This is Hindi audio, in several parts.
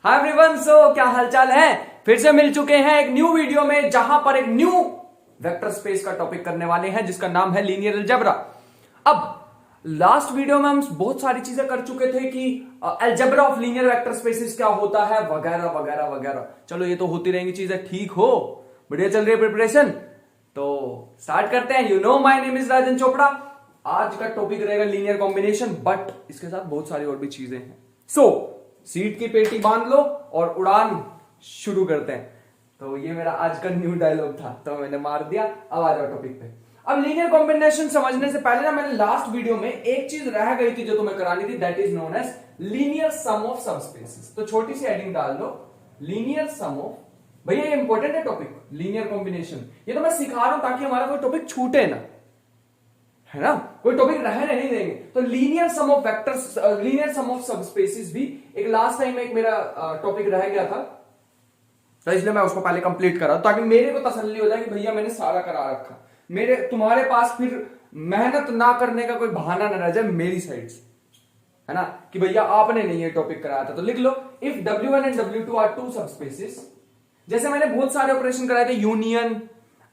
हाय एवरीवन, क्या हालचाल है। फिर से मिल चुके हैं एक न्यू वीडियो में, जहां पर एक न्यू वेक्टर स्पेस का टॉपिक करने वाले हैं जिसका नाम है लीनियर अलजेब्रा। अब लास्ट वीडियो में हम बहुत सारी चीजें कर चुके थे कि algebra of linear vector spaces क्या होता है, वगैरह वगैरह वगैरह। चलो ये तो होती रहेंगी चीजें, ठीक हो, बढ़िया चल रही है प्रिपरेशन। तो स्टार्ट करते हैं। You know my name is Rajan Chopra. आज का टॉपिक रहेगा लीनियर कॉम्बिनेशन, बट इसके साथ बहुत सारी और भी चीजें हैं। सीट की पेटी बांध लो और उड़ान शुरू करते हैं। तो ये मेरा आज का न्यू डायलॉग था, तो मैंने मार दिया। अब आ जाओ टॉपिक पे। अब लीनियर कॉम्बिनेशन समझने से पहले ना, मैंने लास्ट वीडियो में एक चीज रह गई थी जो तुम्हें करानी थी, that is known as linear sum of subspaces. तो छोटी सी हेडिंग डाल दो, लीनियर सम ऑफ। भैया ये इंपॉर्टेंट है टॉपिक, लीनियर कॉम्बिनेशन। ये तो मैं सिखा रहा हूं ताकि हमारा कोई टॉपिक छूटे ना, है ना, कोई टॉपिक रहने नहीं देंगे। तो linear sum of vectors, linear sum of subspaces भी एक लास्ट टाइम एक मेरा टॉपिक रह गया था, तो इसलिए मैं उसको पहले कंप्लीट करा ताकि मेरे को तसल्ली हो जाए कि भैया मैंने सारा करा रखा। मेरे तुम्हारे पास फिर मेहनत ना करने का कोई बहाना ना रह जाए मेरी साइड से, है ना, कि भैया आपने नहीं ये टॉपिक कराया था। तो लिख लो, if W1 and W2 are two subspaces. जैसे मैंने बहुत सारे ऑपरेशन कराए थे, यूनियन,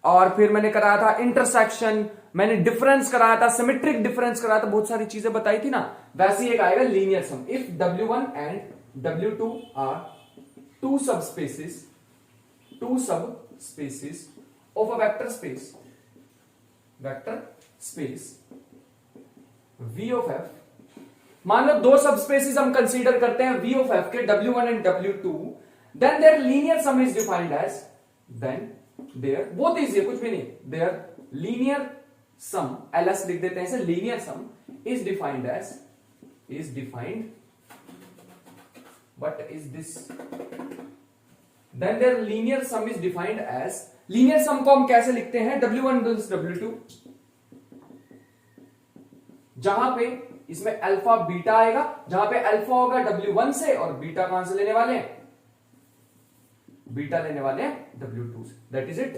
और फिर मैंने कराया था इंटरसेक्शन, मैंने डिफरेंस कराया था, सिमेट्रिक डिफरेंस कराया था, बहुत सारी चीजें बताई थी ना। वैसे एक आएगा linear sum. If W1 and W2 are two subspaces of a vector space V of F। मान लो दो सबस्पेसेस हम कंसीडर करते हैं V ऑफ F के, W1 and W2, then there linear sum is defined as, then there, बहुत इजी है, कुछ भी नहीं, देयर लीनियर सम, LS लिख देते हैं इसे, linear sum is defined as, is defined, what is this, then their linear sum is defined as, linear sum को हम कैसे लिखते हैं, W1 प्लस W2, जहां पे इसमें अल्फा बीटा आएगा, जहां पे अल्फा होगा W1 से और बीटा कहां से लेने वाले हैं, बीटा लेने वाले हैं W2 से। That is it.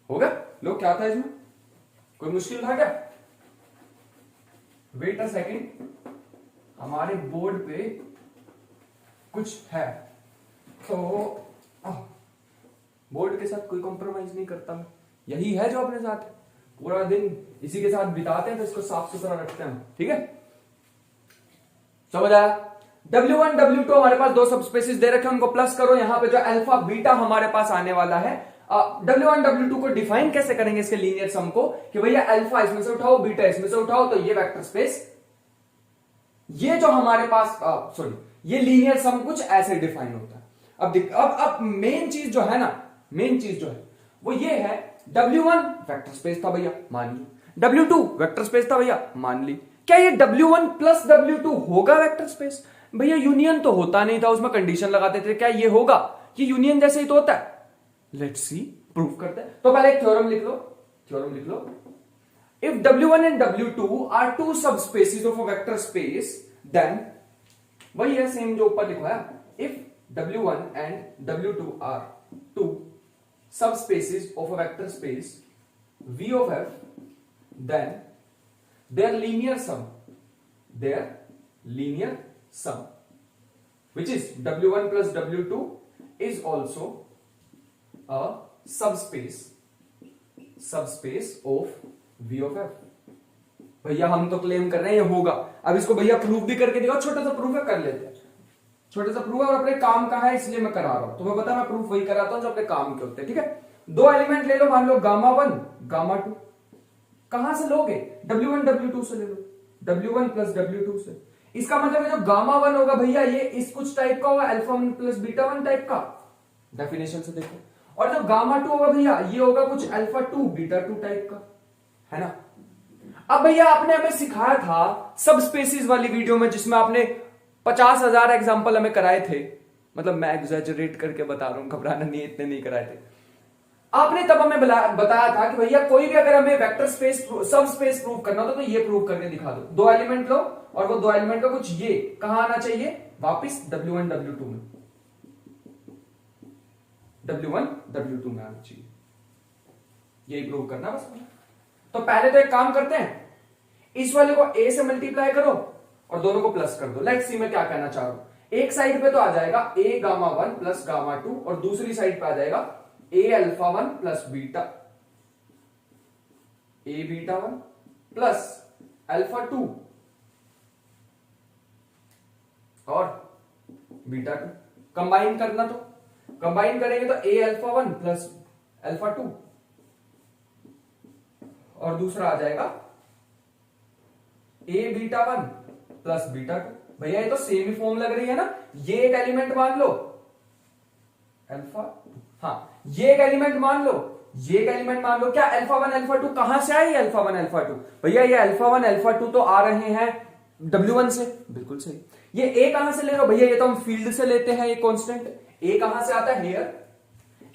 होगा लोग, क्या था इसमें, कोई मुश्किल था क्या? वेट अ सेकेंड, हमारे बोर्ड पे कुछ है, तो बोर्ड के साथ कोई कॉम्प्रोमाइज नहीं करता मैं, यही है जो अपने साथ है, पूरा दिन इसी के साथ बिताते हैं, तो इसको साफ सुथरा रखते हैं, ठीक है, समझ आया। W1 W2 हमारे पास दो सबस्पेसेस दे रखे हैं, उनको प्लस करो, यहां पे जो अल्फा बीटा हमारे पास आने वाला है। W1 W2 को डिफाइन कैसे करेंगे इसके लीनियर सम को, कि भैया अल्फा इसमें से उठाओ, बीटा इसमें से उठाओ, तो ये वेक्टर स्पेस, ये जो हमारे पास ये लीनियर सम कुछ ऐसे डिफाइन होता है। अब मेन चीज जो है ना, मेन चीज जो है वो ये है, W1 वेक्टर स्पेस था भैया, मान ली, W2 वेक्टर स्पेस था भैया, मान ली। क्या ये W1 प्लस W2 होगा वेक्टर स्पेस? भैया यूनियन तो होता नहीं था, उसमें कंडीशन लगाते थे, क्या ये होगा? ये यूनियन जैसे ही तो होता है। लेट्स सी, प्रूफ करते हैं। तो पहले एक थ्योरम लिख लो, if W1 and W2 are two subspaces of a vector space, then वही है सेम जो ऊपर लिखा है, if W1 and W2 are two subspaces of a vector space V of F, then their linear sum, which is W1 plus W2, is also a subspace of V of F। भैया हम तो क्लेम कर रहे हैं ये होगा, अब इसको भैया प्रूफ भी करके दिखाओ, छोटा सा प्रूफ है, कर लेते हैं। छोटा सा प्रूफ है और अपने काम का है, इसलिए मैं करा रहा हूं। तुम्हें पता है मैं प्रूफ वही कराता हूं जो अपने काम के होते हैं, ठीक है। दो एलिमेंट ले लो, मान लो गामा1 गामा2, कहां से लोगे, W1 W2 से ले लो, W1 प्लस W2 से। इसका मतलब है जो गामा1 होगा भैया, ये इस कुछ टाइप का होगा, अल्फा1 प्लस बीटा1 टाइप का, डेफिनेशन से देखो। और जो गामा2 होगा भैया, ये होगा कुछ अल्फा2 बीटा2 टाइप का, है ना। अब भैया आपने हमें सिखाया था सब स्पेसिस वाली वीडियो में, जिसमें आपने 50,000 एग्जाम्पल हमें कराए थे, मतलब मैं एग्जैजरेट करके बता रहा हूं, घबराना नहीं, इतने नहीं कराए थे। आपने तब हमें बताया था कि भैया कोई भी अगर हमें वेक्टर स्पेस सब स्पेस प्रूव करना हो तो ये प्रूव करके दिखा दो। दो एलिमेंट लो और वो दो एलिमेंट का कुछ ये कहां आना चाहिए, वापिस W1 W2 में, W1 W2 में आना चाहिए, यही प्रूव करना बस। तो पहले तो एक काम करते हैं, इस वाले को a से मल्टीप्लाई करो और दोनों को प्लस कर दो। लेट्स सी मैं क्या कहना चाह रहा हूं। एक साइड पे तो आ जाएगा ए गामा 1 प्लस गामा 2 और दूसरी साइड पे आ जाएगा ए अल्फा 1 प्लस बीटा, ए बीटा 1 प्लस अल्फा 2 और बीटा 2। कंबाइन करना, तो कंबाइन करेंगे तो ए अल्फा 1 प्लस अल्फा 2 और दूसरा आ जाएगा ए बीटा 1 प्लस बीटा 2। भैया ये तो सेम ही फॉर्म लग रही है ना, ये एक एलिमेंट मान लो अल्फा, हाँ ये एक एलिमेंट मान लो, ये एक एलिमेंट मान लो। क्या अल्फा 1 अल्फा 2 कहां से आई? अल्फा 1 अल्फा 2, भैया ये अल्फा 1 अल्फा 2 तो आ रहे हैं W1 से, बिल्कुल सही। ये ए कहां से ले रहे हो? भैया ये तो हम फील्ड से लेते हैं, ये कांस्टेंट। ए कहां से आता है? Here,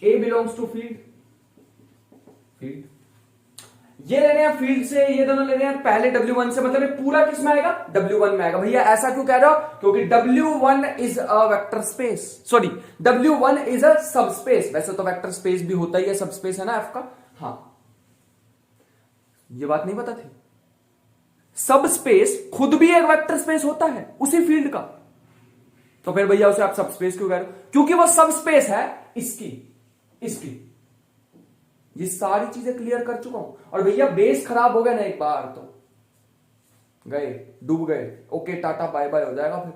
a belongs to field, field. ये ले रहे हैं फील्ड से, ये दोनों ले रहे हैं पहले W1 से, मतलब ये पूरा किस में आएगा? W1 में आएगा। भैया ऐसा क्यों कह रहे हो? क्योंकि W1 is a vector space, sorry W1 is a subspace. वैसे तो वेक्टर स्पेस भी होता ही है, सबस्पेस है ना F का। हाँ, ये बात नहीं पता थी, सब स्पेस खुद भी एक वेक्टर स्पेस होता है उसी फील्ड का। तो फिर भैया उसे आप सब स्पेस क्यों कह रहे हो? क्योंकि वो सब स्पेस है इसकी, इसकी। ये सारी चीजें क्लियर कर चुका हूं। और भैया बेस खराब हो गया ना एक बार तो गए, डूब गए, ओके टाटा बाय बाय हो जाएगा फिर।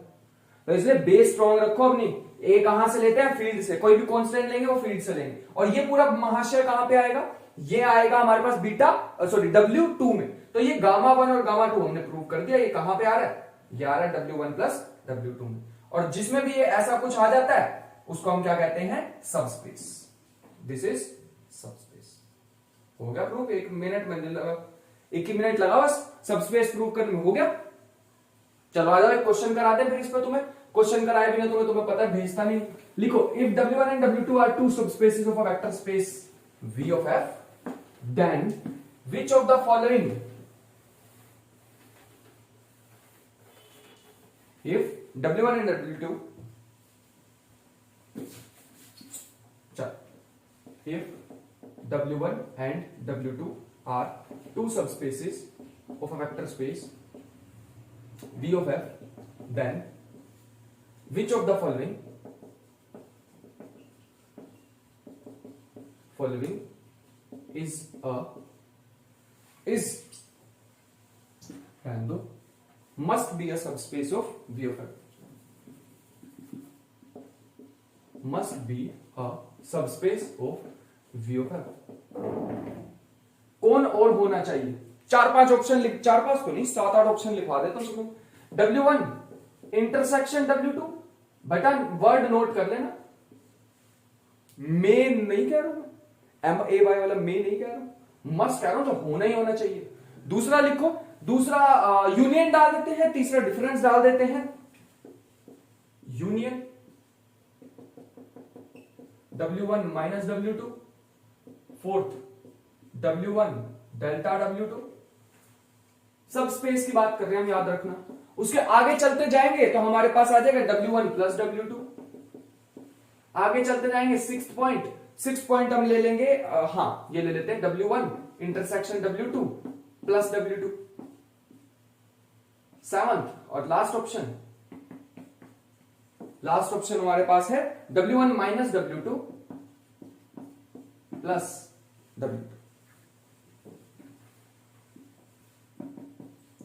तो इसलिए बेस स्ट्रॉन्ग रखो अपनी। ए कहां से लेते हैं? फील्ड से। कोई भी कांस्टेंट लेंगे वो फील्ड से लेंगे। और ये पूरा महाशय कहां पे आएगा? ये आएगा हमारे पास बीटा, सॉरी W2 में। तो ये गामा 1 और गामा 2 हमने प्रूव कर दिया। ये कहां पे आ रहा है? ये आ रहा है W1 प्लस W2 में। और जिसमें भी ये ऐसा कुछ आ जाता है उसको हम क्या कहते हैं? सबस्पेस। This is subspace. हो गया प्रूफ? 1 मिनट में लगा, 1 ही मिनट लगा बस सबस्पेस प्रूव करने में। हो गया। चलो आ जाओ, एक क्वेश्चन करा दे फिर इस पर। तुम्हें क्वेश्चन कराए बिना तुम्हें पता है भेजता नहीं। लिखो, if W1 and W2 are two subspaces of a vector space V of F, then which of the following, if W1 and W2, if W1 and W2 are two subspaces of a vector space V of F, then which of the following is must be a subspace of V of F, must be a subspace of V of F। कौन और होना चाहिए? 4-5 ऑप्शन लिख, 4-5 तो नहीं 7-8 ऑप्शन लिखवा देता हूं तुम्हें। W1 इंटरसेक्शन W2, बेटा वर्ड नोट कर लेना। मेन नहीं कह रहा हूं, MAY वाला मेन नहीं कह रहा हूं, मस्ट कह रहा हूं, जो होना ही होना चाहिए। दूसरा लिखो, दूसरा यूनियन डाल देते हैं, तीसरा डिफरेंस डाल देते हैं। Union W1 minus W2, fourth W1 delta W2। सब स्पेस की बात कर रहे हैं हम, याद रखना। उसके आगे चलते जाएंगे तो हमारे पास आ जाएगा W1 प्लस W2। आगे चलते जाएंगे 6 पॉइंट हम ले लेंगे, हाँ ये ले लेते हैं, W1 intersection W2 plus W2। 7th और लास्ट ऑप्शन हमारे पास है W1 minus W2 plus W2।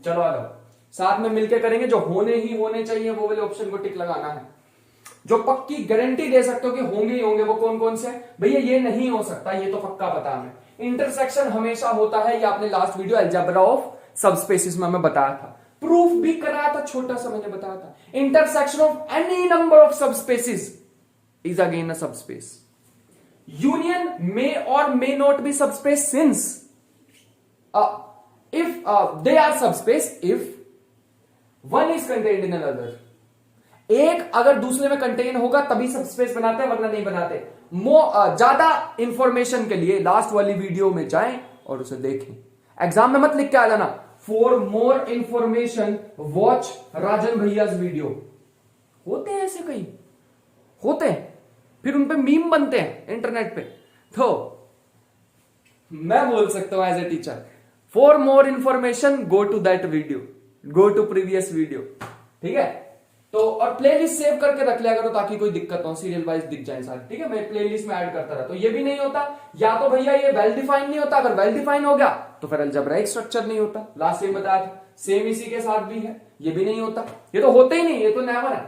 चलो आ जाओ, साथ में मिलकर करेंगे। जो होने ही होने चाहिए वो वाले ऑप्शन को टिक लगाना है। जो पक्की गारंटी दे सकते हो कि होंगे ही होंगे, वो कौन कौन से? भैया ये नहीं हो सकता, ये तो पक्का पता हमें। इंटरसेक्शन हमेशा होता है, ये आपने last video algebra of subspaces में हमें बताया था, प्रूफ भी कराया था, छोटा सा मैंने बताया था। Intersection of any number of subspaces is again a subspace. Union may और may not be subspace since if they are subspace if one is contained in another। एक अगर दूसरे में कंटेन होगा तभी सबस्पेस बनाते हैं, वरना नहीं बनाते। ज्यादा इंफॉर्मेशन के लिए लास्ट वाली वीडियो में जाएं और उसे देखें। एग्जाम में मत लिख के आ जाना, for more information watch Rajan भैयाज वीडियो। होते हैं ऐसे, कई होते हैं, फिर उन पे मीम बनते हैं इंटरनेट पे। तो मैं बोल सकता हूं as a teacher, For more information, go to that video, go to previous video। ठीक है, तो और प्लेलिस्ट सेव करके रख लिया करो ताकि कोई दिक्कत हो, सीरियल वाइज दिख जाए सारे, ठीक है। मैं प्लेलिस्ट में ऐड करता रहा, तो ये भी नहीं होता। या तो भैया ये वेल डिफाइन नहीं होता, अगर वेल डिफाइन हो गया तो फिर अलजेब्राइक स्ट्रक्चर नहीं होता। लास्ट टाइम बताया था, सेम इसी के साथ भी है, ये भी नहीं होता। ये तो होते ही नहीं, ये तो नेवर है,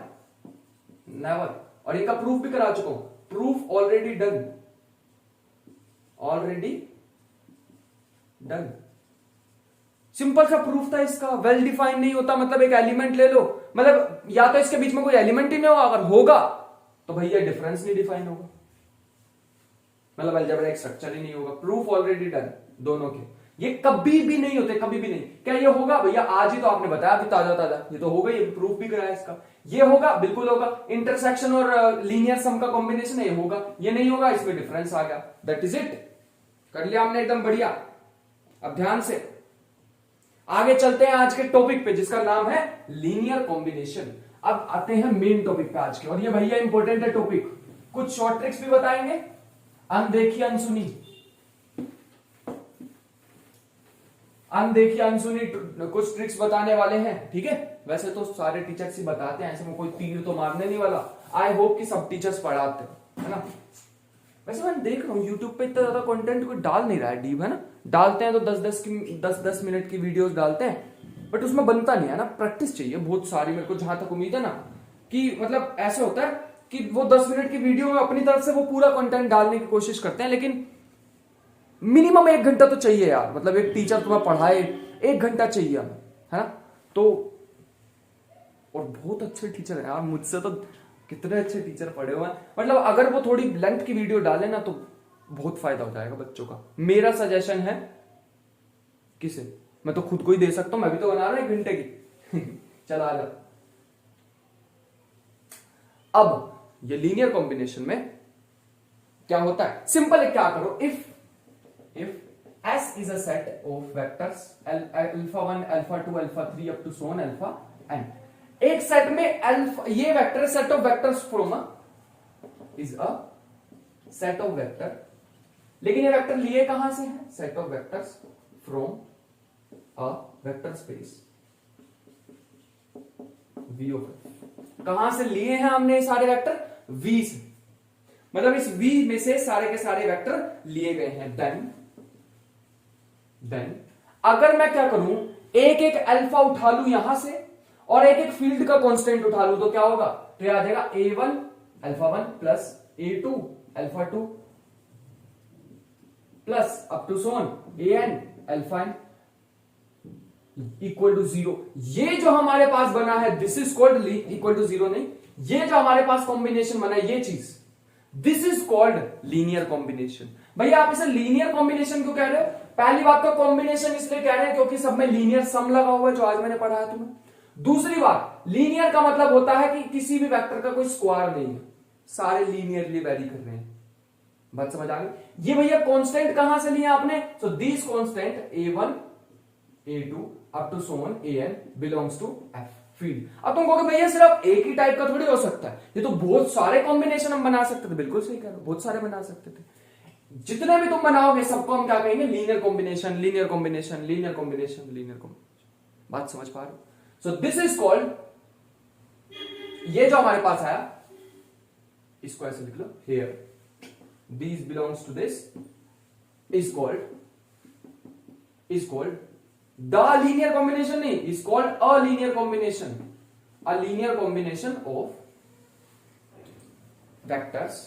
नेवर। और ये का प्रूफ भी करा चुका हूं, proof already done, already done. Simple सा प्रूफ था इसका, वेल डिफाइन नहीं होता मतलब एक एलिमेंट ले लो, मतलब या तो इसके बीच में कोई एलिमेंट ही नहीं होगा, अगर होगा तो भैया डिफरेंस नहीं डिफाइन होगा, मतलब अलजेब्राइक स्ट्रक्चर ही नहीं होगा। प्रूफ ऑलरेडी डन दोनों के, ये कभी भी नहीं होते, कभी भी नहीं। क्या ये होगा भैया? आज ही तो आपने बताया अभी ताजा ताजा, ये तो होगा, ये प्रूफ भी कराया इसका। ये होगा, बिल्कुल होगा। इंटरसेक्शन और लीनियर सम का कॉम्बिनेशन है, ये होगा। ये नहीं होगा, इसमें डिफरेंस आ गया, दैट इज इट। कर लिया हमने एकदम बढ़िया। अब ध्यान से आगे चलते हैं आज के टॉपिक पे, जिसका नाम है लीनियर कॉम्बिनेशन। अब आते हैं मेन टॉपिक पे आज के, और ये भैया इंपॉर्टेंट है टॉपिक। कुछ शॉर्ट ट्रिक्स भी बताएंगे, अनदेखी अनसुनी, अनदेखी अनसुनी कुछ ट्रिक्स बताने वाले हैं, ठीक है। वैसे तो सारे टीचर्स ही बताते हैं, ऐसे में कोई तीर तो मारने नहीं वाला। आई होप कि सब टीचर्स पढ़ाते हैं, है ना। वैसे मैं देख रहा हूँ यूट्यूब पे इतना ज्यादा कंटेंट कोई डाल नहीं रहा है डीप, है ना। डालते हैं तो 10-10 मिनट की वीडियोस डालते हैं, बट उसमें बनता नहीं है ना। प्रैक्टिस चाहिए बहुत सारी, मेरे को जहां तक उम्मीद है ना, कि मतलब ऐसे होता है कि वो 10 मिनट की वीडियो में अपनी तरफ से वो पूरा कंटेंट डालने की कोशिश करते हैं, लेकिन मिनिमम 1 घंटा तो चाहिए यार। मतलब एक टीचर तुम्हें पढ़ाए 1 घंटा चाहिए हमें, है ना। तो और बहुत अच्छे टीचर है यार, मुझसे तो कितने अच्छे टीचर पढ़े हुए हैं। मतलब अगर वो थोड़ी लेंथ की वीडियो डाले ना तो बहुत फायदा हो जाएगा बच्चों का। मेरा सजेशन है, किसे, मैं तो खुद को ही दे सकता हूं, मैं भी तो बना रहा हूं 1 घंटे की चला लो। अब ये लीनियर कॉम्बिनेशन में क्या होता है, सिंपल है। क्या करो, if S is a set of vectors alpha 1 alpha 2 alpha 3 up to so on alpha n, एक सेट में अल्फा, ये vector set of vectors from is a set of vector, लेकिन ये वेक्टर लिए कहां से है? Set of vectors from a vector space V of F। कहां से लिए हैं हमने सारे वेक्टर? V से, मतलब इस V में से सारे के सारे वेक्टर लिए गए हैं। देन अगर मैं क्या करूं, एक एक अल्फा उठा लूं यहां से और एक एक फील्ड का कांस्टेंट उठा लूं, तो क्या होगा? तो आ जाएगा A1 alpha 1 plus A2 alpha 2 plus up to so on AN alpha n equal to 0। ये जो हमारे पास बना है, this is called equal to 0 नहीं, ये जो हमारे पास कॉम्बिनेशन बना है, ये चीज, this is called linear combination. भैया आप इसे लीनियर कॉम्बिनेशन क्यों कह रहे हो? पहली बात तो कॉम्बिनेशन इसलिए कह रहे हैं क्योंकि सब में लीनियर सम लगा हुआ है, जो आज मैंने पढ़ाया तुम्हें। दूसरी बात, लीनियर का मतलब होता है कि किसी भी वेक्टर का कोई स्क्वायर नहीं है, सारे लीनियरली वेरी कर रहे हैं। बात समझ आ गई? ये भैया कांस्टेंट कहां से लिया आपने? So this constant A1 A2 up to so on AN belongs to F field. अब तुम कहोगे भैया सिर्फ एक ही टाइप का थोड़ी हो सकता है, ये तो बहुत सारे कॉम्बिनेशन हम बना सकते थे। बिल्कुल सही कह रहे हो, बहुत सारे बना सकते थे। जितने भी तुम बनाओगे सबको हम क्या कहेंगे? Linear combination, linear combination, linear combination, linear combination. बात समझ पा रहे हो? सो दिस इज कॉल्ड, ये जो हमारे पास आया इसको ऐसे लिख लो, here this belongs to this is called the linear combination, नहीं, is called a linear combination, a linear combination of vectors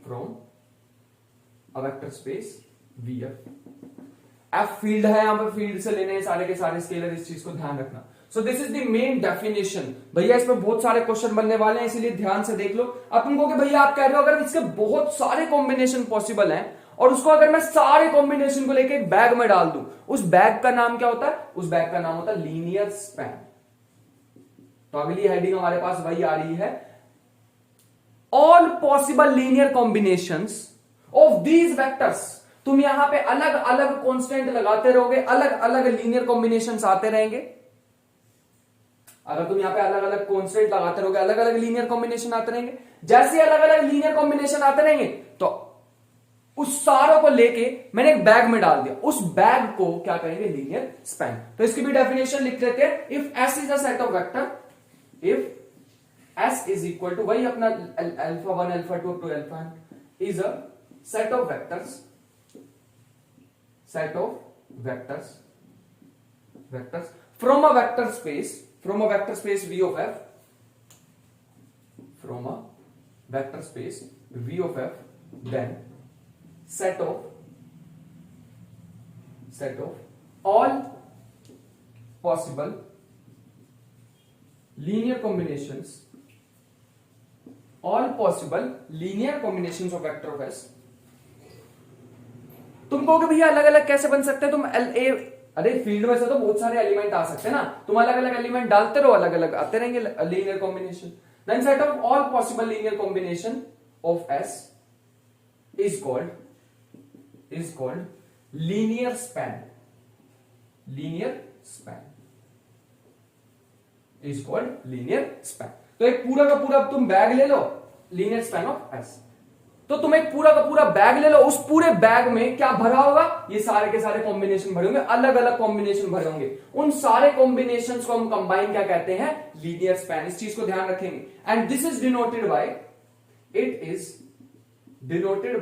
from a vector space VF। F field है, यहां पर फील्ड से लेने हैं सारे के सारे स्केलर, इस चीज को ध्यान रखना। So this is the main definition. भैया इसमें बहुत सारे क्वेश्चन बनने वाले हैं, इसलिए ध्यान से देख लो। अब तुम कहोगे भैया आप कह रहे हो अगर इसके बहुत सारे कॉम्बिनेशन पॉसिबल हैं और उसको अगर मैं सारे कॉम्बिनेशन को लेकर एक बैग में डाल दूं, उस बैग का नाम क्या होता है? उस बैग का नाम होता है लीनियर स्पैन। तो अगली हेडिंग हमारे पास वही आ रही है, all possible linear combinations of these vectors. तुम यहां पे अलग अलग कांस्टेंट लगाते रहोगे, अलग अलग लीनियर कॉम्बिनेशंस आते रहेंगे। अगर तुम यहां पे अलग अलग कांस्टेंट लगाते रहोगे, अलग अलग लीनियर कॉम्बिनेशन आते रहेंगे। जैसे अलग अलग लीनियर कॉम्बिनेशन आते रहेंगे तो उस सारों को लेके मैंने एक बैग में डाल दिया, उस बैग को क्या कहेंगे, लीनियर स्पैन। तो इसकी भी डेफिनेशन लिख लेते हैं। If S is a set of vector, if S is equal to वही अपना alpha 1 alpha 2 to alpha n is a set of vectors, set of vectors from a vector space V of f, from a vector space V of f, then set of all possible linear combinations of vector of s। तुम कहोगे भैया अलग अलग कैसे बन सकते हैं, तुम अरे फील्ड में से तो बहुत सारे एलिमेंट आ सकते हैं ना, तुम अलग अलग एलिमेंट डालते रहो, अलग अलग आते रहेंगे linear combination. Then set of all possible linear combination of S is called linear span is called linear span. तो एक पूरा का पूरा तुम बैग ले लो, लीनियर स्पैन ऑफ एस। तो तुम एक पूरा का पूरा बैग ले लो, उस पूरे बैग में क्या भरा होगा, ये सारे के सारे कॉम्बिनेशन भरे होंगे, अलग अलग कॉम्बिनेशन भरे होंगे। उन सारे कॉम्बिनेशन को हम कंबाइन क्या कहते हैं, लीनियर स्पैन। इस चीज को ध्यान रखेंगे। And this is denoted by, it is denoted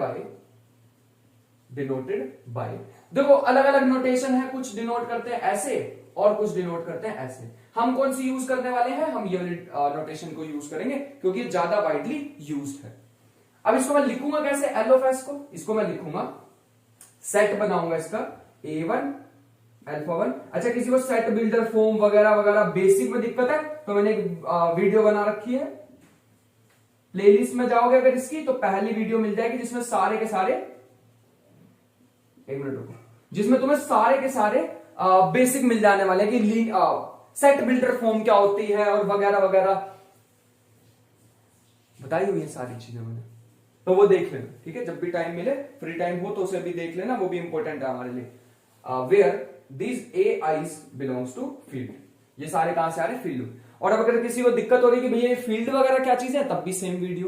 by, देखो अलग अलग नोटेशन है, कुछ डिनोट करते हैं ऐसे और कुछ डिनोट करते हैं ऐसे। हम कौन सी यूज करने वाले हैं, हम ये नोटेशन को यूज करेंगे क्योंकि ज्यादा वाइडली यूज्ड है। अब इसको मैं लिखूंगा कैसे, एल ऑफ एस को, इसको मैं लिखूंगा, सेट बनाऊंगा इसका A1 अल्फा 1। अच्छा, किसी को सेट बिल्डर फॉर्म वगैरह वगैरह बेसिक में दिक्कत है तो मैंने एक वीडियो बना रखी है, प्लेलिस्ट में जाओगे अगर इसकी तो पहली वीडियो मिल जाएगी जिसमें सारे के सारे, एक मिनट रुको, जिसमें तुम्हें सारे के सारे बेसिक मिल जाने वाले हैं कि सेट बिल्डर फॉर्म क्या होती है और वगैरह वगैरह बताई हुई है सारी चीजें मैंने, तो वो देख लेना, ठीक है। जब भी टाइम मिले, फ्री टाइम हो तो उसे भी देख लेना, वो भी इंपॉर्टेंट है हमारे लिए। Where these a i's belongs to field, ये सारे कहां से आ रहे हैं, फील्ड। और अब अगर किसी को दिक्कत हो रही है कि भैया फील्ड वगैरह क्या चीज है, तब भी सेम वीडियो,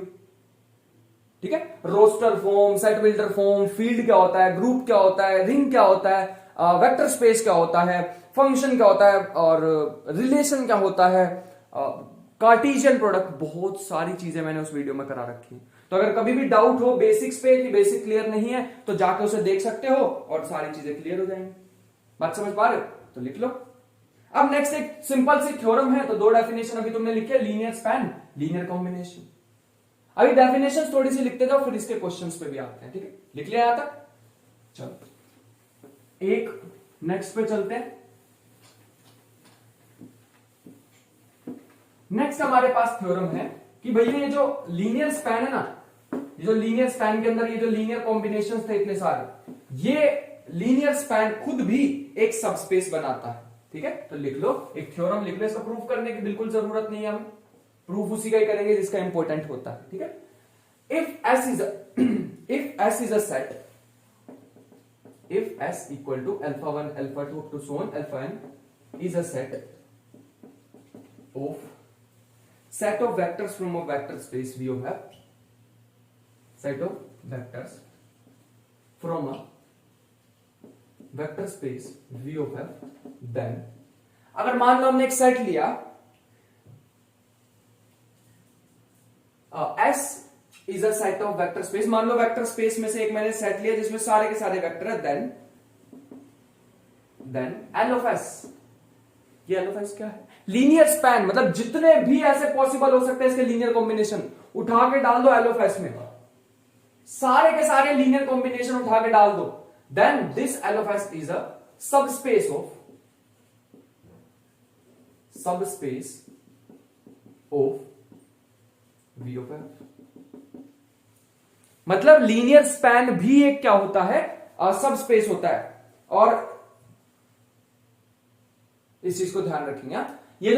ठीक है। Roster form, set builder form, field क्या होता है, ग्रुप क्या होता है, रिंग क्या होता है, वेक्टर स्पेस क्या होता है, फंक्शन क्या होता है और रिलेशन क्या होता है, कार्टेशियन प्रोडक्ट, बहुत सारी चीजें मैंने उस वीडियो में करा रखी है। तो अगर कभी भी डाउट हो बेसिक्स पे कि बेसिक क्लियर नहीं है तो जाके उसे देख सकते हो और सारी चीजें क्लियर हो जाएंगी। बात समझ पा रहे हो तो लिख लो। अब नेक्स्ट एक सिंपल सी थ्योरम है, तो दो डेफिनेशन अभी तुमने लिखे, लीनियर स्पैन, लीनियर कॉम्बिनेशन। अभी डेफिनेशन थोड़ी सी लिखते जाओ, फिर इसके क्वेश्चंस पे भी आते हैं, ठीक है। लिख लिया यहां तक, चलो एक नेक्स्ट पे चलते हैं। नेक्स्ट हमारे पास थ्योरम है कि भैया ये जो लीनियर स्पैन है ना, ये जो लीनियर स्पैन के अंदर ये जो लीनियर कॉम्बिनेशन थे इतने सारे, ये लीनियर स्पैन खुद भी एक सबस्पेस बनाता है, ठीक है। तो लिख लो, एक थ्योरम लिख लो, इसको प्रूफ करने की बिल्कुल जरूरत नहीं है हमें, प्रूफ उसी का ही करेंगे जिसका इंपॉर्टेंट होता है, ठीक है। If S is a set, if S equal to alpha 1 alpha 2 to so on alpha n is a set of vectors from a vector space V of f, set of vectors from a vector space V of f, then अगर मान लो हमने एक सेट लिया S is a set of vector space, मान लो वेक्टर स्पेस में से एक मैंने सेट लिया जिसमें सारे के सारे वेक्टर है, देन एल ऑफ एस, ये एल ऑफ एस क्या है, लीनियर स्पैन, मतलब जितने भी ऐसे पॉसिबल हो सकते हैं इसके लीनियर कॉम्बिनेशन उठा के डाल दो एल ऑफ एस में, सारे के सारे लीनियर कॉम्बिनेशन उठा के डाल दो, then this L of S is a subspace of V of F. मतलब लीनियर स्पैन भी एक क्या होता है, सब स्पेस होता है। और इस चीज को ध्यान रखेंगे, ये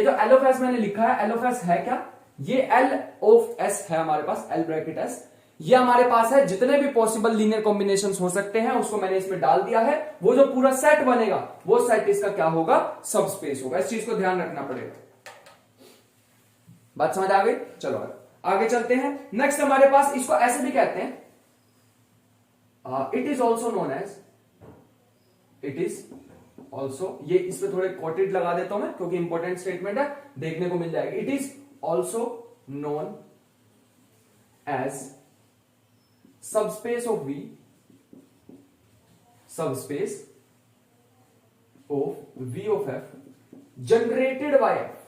जो एल ऑफ एस मैंने लिखा है, एल ऑफ एस है क्या, ये एल ऑफ एस है हमारे पास, एल ब्रैकेट एस, ये हमारे पास है जितने भी पॉसिबल लीनियर कॉम्बिनेशंस हो सकते हैं उसको मैंने इसमें डाल दिया है। वो जो पूरा सेट बनेगा वो सेट इसका क्या होगा, सब स्पेस होगा। इस चीज को ध्यान रखना पड़ेगा। बात समझ आ गई? चलो आगे चलते हैं। नेक्स्ट हमारे पास, इसको ऐसे भी कहते हैं, it is also known as, it is also, ये इसमें थोड़े कोटेड लगा देता हूं मैं क्योंकि इंपॉर्टेंट स्टेटमेंट है, देखने को मिल जाएगा। It is also known as subspace of V, subspace of V of F generated by F.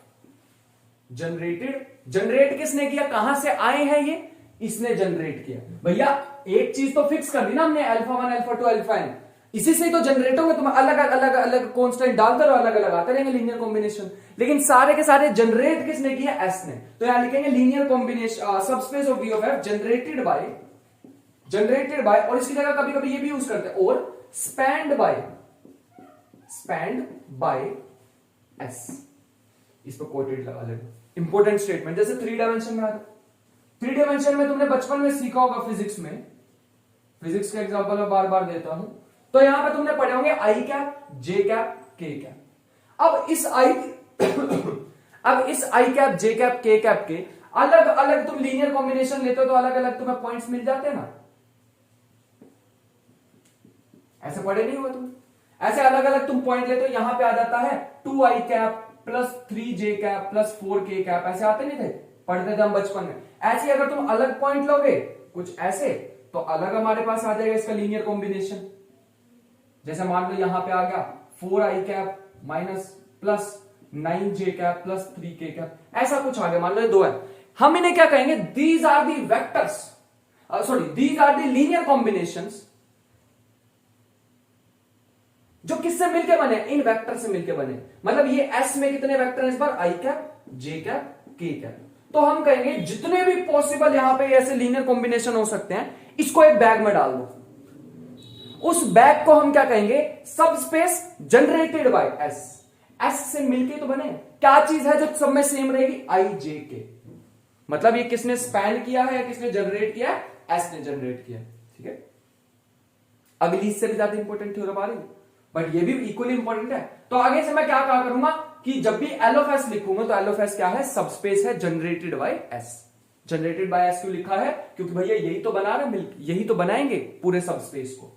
Generate किसने किया, कहां से आए हैं ये, इसने जनरेट किया। भैया एक चीज तो फिक्स कर दी ना हमने, अल्फा 1 अल्फा 2 अल्फा n, इसी से ही तो जनरेट होंगे। तुम अलग अलग कांस्टेंट डालते रहो, अलग अलग आते रहेंगे लीनियर कॉम्बिनेशन, लेकिन सारे के सारे जनरेट किसने किया, एस ने। तो यहां लिखेंगे linear combination subspace of V of F generated by, और इसकी जगह कभी कभी ये भी यूज करते हैं, और स्पैन्ड बाय एस, इस पर कोटेड लगा लेना। इंपॉर्टेंट स्टेटमेंट, जैसे 3 डायमेंशन में आता, 3 डायमेंशन में तुमने बचपन में सीखा होगा फिजिक्स में, फिजिक्स का एग्जांपल मैं बार बार देता हूं। तो यहां पे तुमने पढ़े होंगे आई कैप, जे कैप, के कैप। अब इस आई कैप, जे कैप, के कैप के अलग अलग तुम लीनियर कॉम्बिनेशन लेते हो तो अलग अलग तुम्हें पॉइंट्स मिल जाते हैं ना, ऐसे पढ़े नहीं हुए तुम, ऐसे अलग अलग तुम पॉइंट लेते हो, यहां पे आ जाता है 2 आई कैप प्लस 3 जे कैप प्लस 4 के कैप, ऐसे आते नहीं थे, पढ़ते थे हम बचपन में। ऐसे अगर तुम अलग पॉइंट लोगे कुछ ऐसे, तो अलग हमारे पास आ जाएगा इसका लीनियर कॉम्बिनेशन। जैसे मान लो यहां पे आ गया 4 आई कैप माइनस प्लस 9 जे कैप प्लस 3 के कैप, ऐसा कुछ आ गया, मान लो ये 2 है। हम इन्हें क्या कहेंगे, these are the vectors, sorry these are the linear combinations जो किससे मिलके बने, इन वेक्टर से मिलके बने। मतलब ये एस में कितने वेक्टर हैं इस बार, आई कैप, जे कैप, के कैप। तो हम कहेंगे जितने भी पॉसिबल यहां पे ऐसे लीनियर कॉम्बिनेशन हो सकते हैं, इसको एक बैग में डाल दो। उस बैग को हम क्या कहेंगे, subspace generated by S. S से मिलके तो बने, क्या चीज है जो सब में सेम रहेगी, आई जे के। मतलब ये किसने स्पैन किया है, किसने जनरेट किया है, एस ने जनरेट किया। ठीक है, अगली इससे भी ज्यादा इंपॉर्टेंट थ्योरम आ रही है, बट ये भी इक्वली इंपॉर्टेंट है। तो आगे से मैं क्या कहा करूंगा कि जब भी एल ऑफ एस लिखूंगा तो एल ऑफ एस क्या है, सबस्पेस है generated by S. Generated by S क्यों लिखा है, क्योंकि भैया यही तो बना रहे, यही तो बनाएंगे पूरे सबस्पेस को।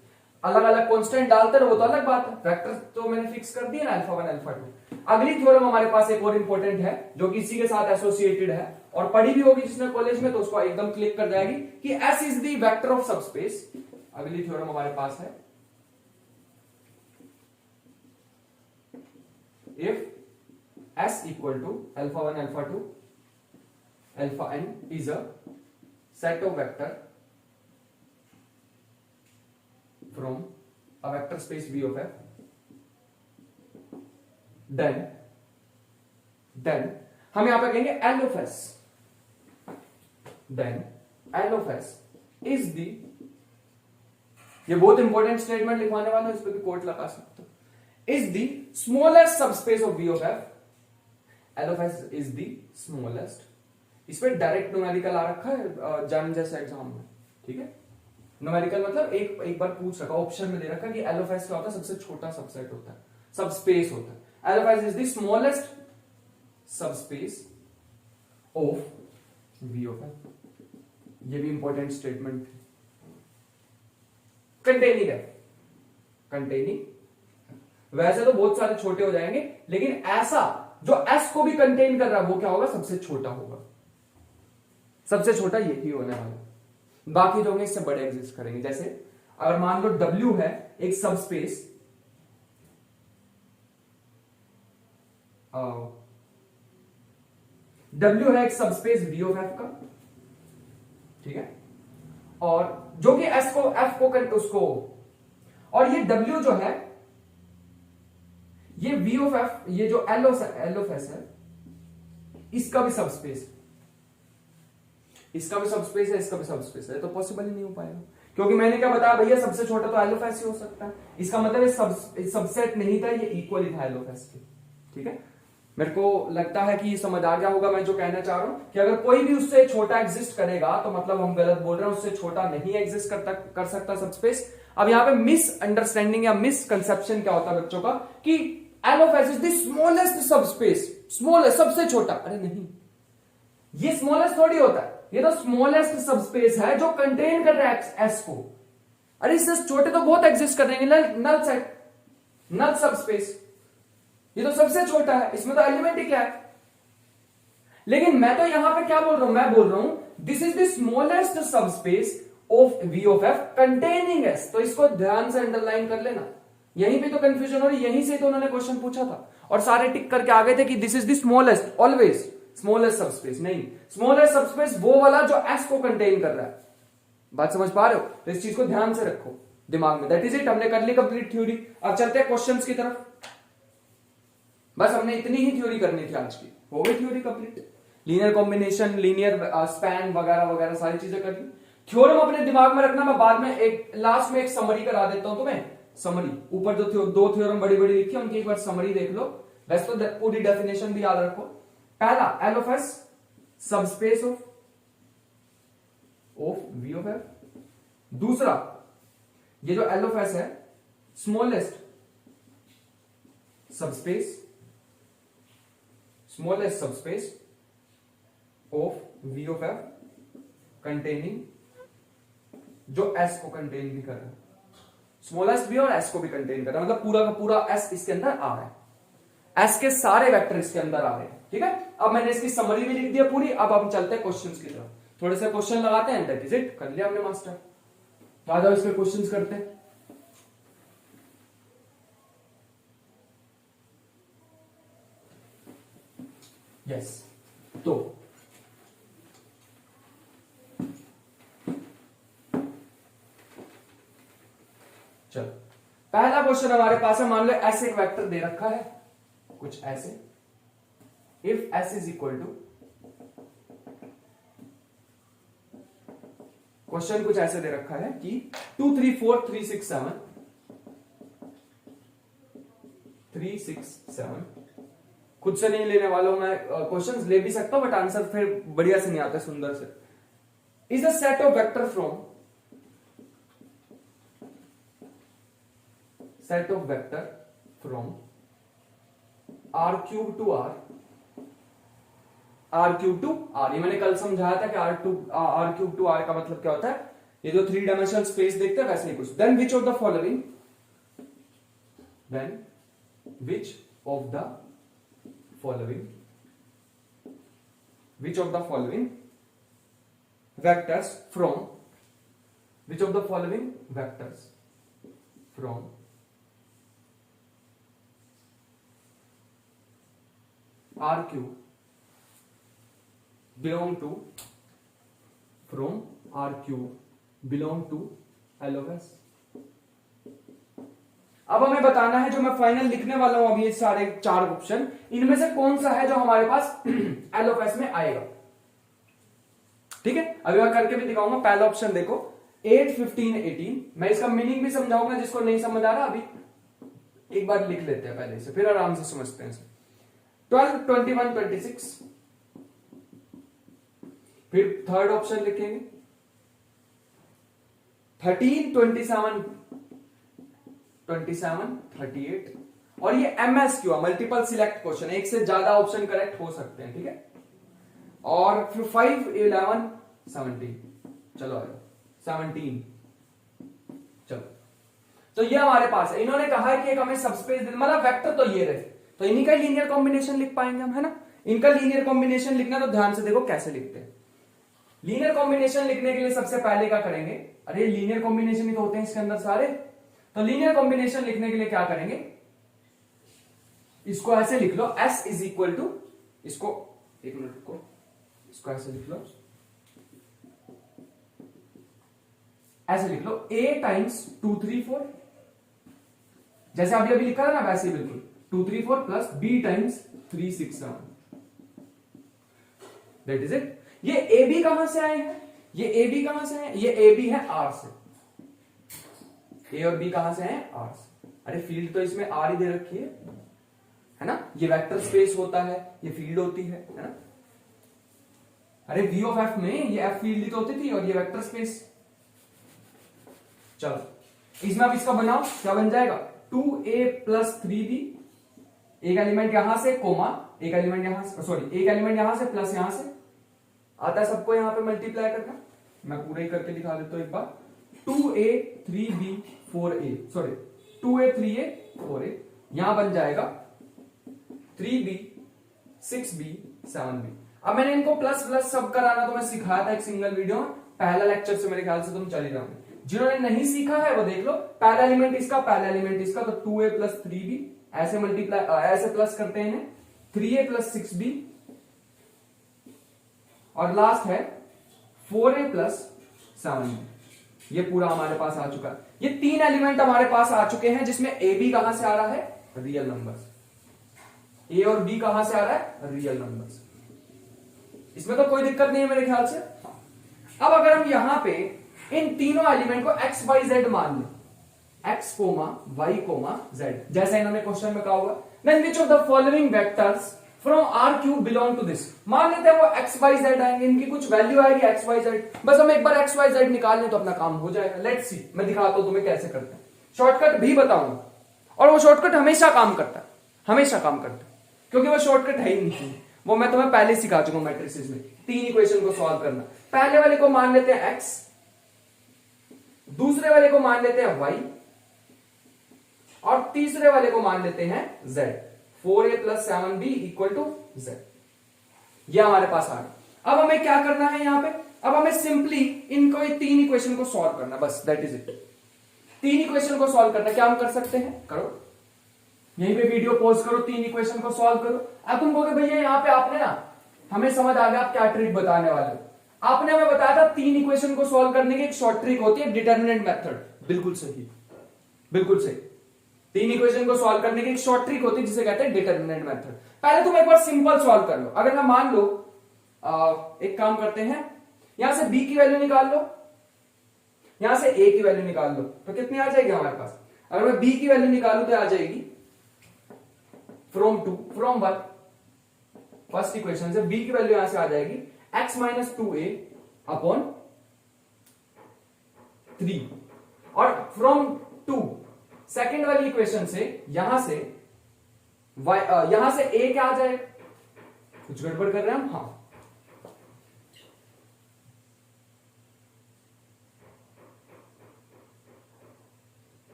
अलग अलग कांस्टेंट डालते रहो तो अलग बात है, वेक्टर तो मैंने फिक्स कर दिया ना, अल्फा 1 अल्फा 2। अगली थ्योरम हमारे पास एक और इंपॉर्टेंट है जो कि इसी के साथ एसोसिएटेड है और पढ़ी भी होगी जिसने कॉलेज में, तो उसको एकदम क्लिक कर जाएगी कि S is the vector of subspace. अगली थ्योरम हमारे पास है, if S equal to alpha 1 alpha 2 alpha n is a set of vector from a vector space V of f, then हम यहां पे कहेंगे L of S, then L of S is the, ये बहुत इंपॉर्टेंट स्टेटमेंट लिखवाने वाला है, इस पर भी कोट लगा सकते हो, is the smallest subspace of V of f. L of s is the smallest. इस पर डायरेक्ट न्यूमेरिकल आ रखा है जैम जैसे एग्जाम में, ठीक है। न्यूमेरिकल मतलब एक बार पूछ रखा, ऑप्शन में दे रखा कि L of s क्या होता है, सबसे छोटा सबसेट होता है, सबस्पेस होता है। L of s is the smallest subspace of V of f. ये भी इंपॉर्टेंट स्टेटमेंट है। कंटेनिंग है, कंटेनिंग, वैसे तो बहुत सारे छोटे हो जाएंगे, लेकिन ऐसा जो S को भी कंटेन कर रहा है वो क्या होगा, सबसे छोटा होगा। सबसे छोटा यही होने वाला, बाकी जो होंगे इससे बड़े एग्जिस्ट करेंगे। जैसे अगर मान लो W है एक सबस्पेस, W है एक सबस्पेस V ऑफ f का, ठीक है, और जो कि S को F को उसको, और ये W जो है ये V ऑफ f, ये जो L ऑफ S है, इसका भी सबस्पेस, इसका भी सबस्पेस है, इसका भी सबस्पेस है, तो पॉसिबल ही नहीं हो पाएगा, क्योंकि मैंने क्या बताया भैया, सबसे छोटा तो L ऑफ S ही हो सकता है। इसका मतलब ये सबसेट नहीं था, ये इक्वल ही था L ऑफ S के, ठीक है। मेरे को लगता है कि ये समझ आ गया होगा मैं जो कहना चाह रहा हूं, कि अगर कोई भी उससे छोटा एग्जिस्ट करेगा तो मतलब हम गलत बोल रहे हैं, उससे छोटा नहीं एग्जिस्ट कर सकता सबस्पेस। अब यहां पे मिस अंडरस्टैंडिंग या मिसकंसेप्शन क्या होता है बच्चों का, कि L of S is the smallest subspace, smallest सबसे छोटा। अरे नहीं, ये स्मॉलेस्ट थोड़ी होता है, ये तो स्मॉलेस्ट सबस्पेस है जो कंटेन कर रहा है S को। अरे इससे छोटे तो बहुत एग्जिस्ट कर रहे हैं, नल सेट, नल सबस्पेस, ये तो सबसे छोटा है, इसमें तो एलिमेंट ही क्या है। लेकिन मैं तो यहां पे क्या बोल रहा हूं, मैं बोल रहा हूं this is the smallest subspace of V of F containing S. तो इसको ध्यान से अंडरलाइन कर लेना, यहीं पे तो कंफ्यूजन हो रही, यहीं से तो उन्होंने क्वेश्चन पूछा था और सारे टिक करके आ गए थे कि this is the smallest, always smallest subspace. नहीं, स्मॉलेस्ट सबस्पेस वो वाला जो एस को कंटेन कर रहा है। बात समझ पा रहे हो? तो इस चीज को ध्यान से रखो दिमाग में। दैट इज इट, हमने कर ली कंप्लीट थ्योरी। अब चलते हैं क्वेश्चंस की तरफ। बस हमने इतनी ही थ्योरी करनी थी आज की, हो गई theory complete. Linear combination, linear span वगैरह वगैरह सारी चीजें कर ली। थ्योरम अपने दिमाग में रखना, मैं बाद में एक लास्ट में एक समरी करा देता हूं तुम्हें। समरी, ऊपर जो दो थ्योरम बड़ी बड़ी लिखी है उनकी एक बार समरी देख लो। वैसे तो पूरी डेफिनेशन भी याद रखो। पहला, L of S subspace of V of F. दूसरा, ये जो एल ऑफ एस है smallest subspace of V of F containing, जो एस को कंटेन भी कर रहा है, स्मॉलेस्ट भी और एस को भी कंटेन कर रहा है, मतलब पूरा का पूरा एस इसके अंदर आ रहा है, एस के सारे वेक्टर इसके अंदर आ रहे हैं। ठीक है, अब मैंने इसकी समरी भी लिख दी है पूरी। अब हम चलते हैं क्वेश्चंस की तरफ, थोड़े से क्वेश्चन लगाते हैं। दैट इज इट, कर लिया हमने मास्टर। तो आ जाओ इस पे क्वेश्चंस करते हैं। यस, तो चलो पहला क्वेश्चन हमारे पास है। मान लो ऐसे एक वेक्टर दे रखा है कुछ ऐसे, if S is equal to, question कुछ ऐसे दे रखा है कि 2 3 4 3 6 7 3 6 7, खुद से नहीं लेने वाला हूं मैं, क्वेश्चंस ले भी सकता हूं बट आंसर फिर बढ़िया से नहीं आता सुंदर से। Is a set of vector from R cube two R, R cube two R। ये मैंने कल समझाया था कि R क्यूब टू R का मतलब क्या होता है, ये जो 3 डायमेंशनल स्पेस देखते हैं वैसे ही कुछ। Then which of the following vectors from R cube belong to L of S। अब हमें बताना है, जो मैं फाइनल लिखने वाला हूं अभी ये सारे 4 ऑप्शन, इनमें से कौन सा है जो हमारे पास L of S में आएगा। ठीक है, अभी मैं करके भी दिखाऊंगा। पहला ऑप्शन देखो 8 15 18, मैं इसका मीनिंग भी समझाऊंगा, जिसको नहीं समझ आ रहा अभी एक बार लिख लेते हैं पहले इसे, फिर आराम से समझते हैं इसे। 12 21 26, फिर थर्ड ऑप्शन लिखेंगे 13 27 38, और ये MSQ मल्टीपल सिलेक्ट क्वेश्चन, एक से ज्यादा ऑप्शन करेक्ट हो सकते हैं। ठीक है, और फिर 5 11 17, चलो 17, चलो। तो ये हमारे पास है। इन्होंने कहा है कि एक हमें सबस्पेस, मतलब वेक्टर तो ये रहे, तो इन्हीं का लीनियर कॉम्बिनेशन लिख पाएंगे हम, है ना। इनका लीनियर कॉम्बिनेशन लिखना तो ध्यान से देखो कैसे लिखते हैं। लीनियर कॉम्बिनेशन लिखने के लिए सबसे पहले क्या करेंगे, अरे लीनियर कॉम्बिनेशन ही तो होते हैं इसके अंदर सारे। तो लीनियर कॉम्बिनेशन लिखने के लिए क्या करेंगे, इसको ऐसे लिख लो, S इज इक्वल टू, इसको एक मिनट रुको, इसको ऐसे लिख लो, ऐसे लिख लो A टाइम्स 2 3 4, जैसे अभी अभी लिखा है ना वैसे बिल्कुल 2 3 4 plus B times 3 6 7, that is it. ये AB कहां से आए हैं, ये AB कहां से है, ये AB है R से, A और B कहां से हैं, R से। अरे फील्ड तो इसमें R ही दे रखी है ना, ये वेक्टर स्पेस होता है, ये फील्ड होती है ना। अरे V ऑफ F में ये F फील्ड ही तो होती थी और ये वेक्टर स्पेस। चलो इसमें अब इसका बनाओ, क्या बन जाएगा 2A प्लस 3B, एक एलिमेंट यहां से कोमा, एक एलिमेंट यहां से, सॉरी एक एलिमेंट यहां से प्लस यहां से, आता है सबको यहां पे मल्टीप्लाई करना। मैं पूरा ही करके दिखा देता हूं एक बार, 2a 3b 4a, sorry 2a 3a 4a, यहां बन जाएगा 3b 6b 7b। अब मैंने इनको प्लस प्लस सब कराना तो मैं सिखाया था एक सिंगल वीडियो में, पहला लेक्चर से मेरे ख्याल से तुम चले जाओगे। जिन्होंने नहीं सीखा है वो देख लो, पहला एलिमेंट इसका, पहला एलिमेंट इसका, तो 2a प्लस 3b ऐसे मल्टीप्लाई, ऐसे प्लस करते हैं 3a प्लस 6b, और लास्ट है 4a प्लस 7b। ये पूरा हमारे पास आ चुका है। ये तीन एलिमेंट हमारे पास आ चुके हैं, जिसमें ए बी कहां से आ रहा है, रियल नंबर्स। ए और बी कहां से आ रहा है, रियल नंबर्स। इसमें तो कोई दिक्कत नहीं है मेरे ख्याल से। अब अगर हम यहां पे इन तीनों एलिमेंट को एक्स वाई जेड मान लें, x comma y comma z, जैसा इन्होंने क्वेश्चन में कहा हुआ, then which of the following vectors from R cube belong to this. मान लेते हैं वो एक्स वाई जेड आएंगे, इनकी कुछ वैल्यू आएगी एक्स वाई जेड, बस हम एक बार एक्स वाई जेड निकाल लें तो अपना काम हो जाएगा। लेट्स सी, मैं दिखाता हूं तुम्हें कैसे करते हैं, शॉर्टकट भी बताऊंगा, और वो शॉर्टकट हमेशा काम करता है, हमेशा काम करता है, क्योंकि वो शॉर्टकट है ही नहीं, वो मैं तुम्हें पहले सिखा चुका हूं मैट्रिसेस में, तीन इक्वेशन को सॉल्व करना। पहले वाले को मान लेते हैं एक्स, दूसरे वाले को मान लेते हैं वाई, और तीसरे वाले को मान लेते हैं z. 4a plus 7b equal to z. यह हमारे पास आ गया। अब हमें क्या करना है यहां पे, अब हमें सिंपली इनको ये तीन इक्वेशन को सॉल्व करना, बस दैट इज इट। तीन इक्वेशन को सॉल्व करना, क्या हम कर सकते हैं, करो यहीं पे वीडियो पॉज करो, तीन इक्वेशन को सॉल्व करो। अब तुम कहोगे भैया यहाँ पे आपने ना, हमें समझ आ गया आप क्या ट्रिक बताने वाले हो। आपने हमें बताया था तीन इक्वेशन को सॉल्व करने की एक शॉर्ट ट्रिक होती है डिटर्मिनेंट मेथड। बिल्कुल सही, बिल्कुल सही। तीन इक्वेशन को सॉल्व करने की एक शॉर्ट ट्रिक होती है जिसे कहते हैं डिटर्मिनेंट मेथड। पहले तुम एक बार सिंपल सॉल्व कर लो। अगर मैं मान लो एक काम करते हैं, यहां से b की वैल्यू निकाल लो, यहां से a की वैल्यू निकाल लो, तो कितनी आ जाएगी हमारे पास। अगर मैं b की वैल्यू निकालू तो आ जाएगी फ्रॉम 1, फर्स्ट इक्वेशन से b की वैल्यू यहां से आ जाएगी x माइनस 2a अपॉन 3, और फ्रॉम 2 सेकेंड वाली इक्वेशन से यहां से यहां से a क्या आ जाएगा, कुछ गड़बड़ कर रहे हैं हम, हाँ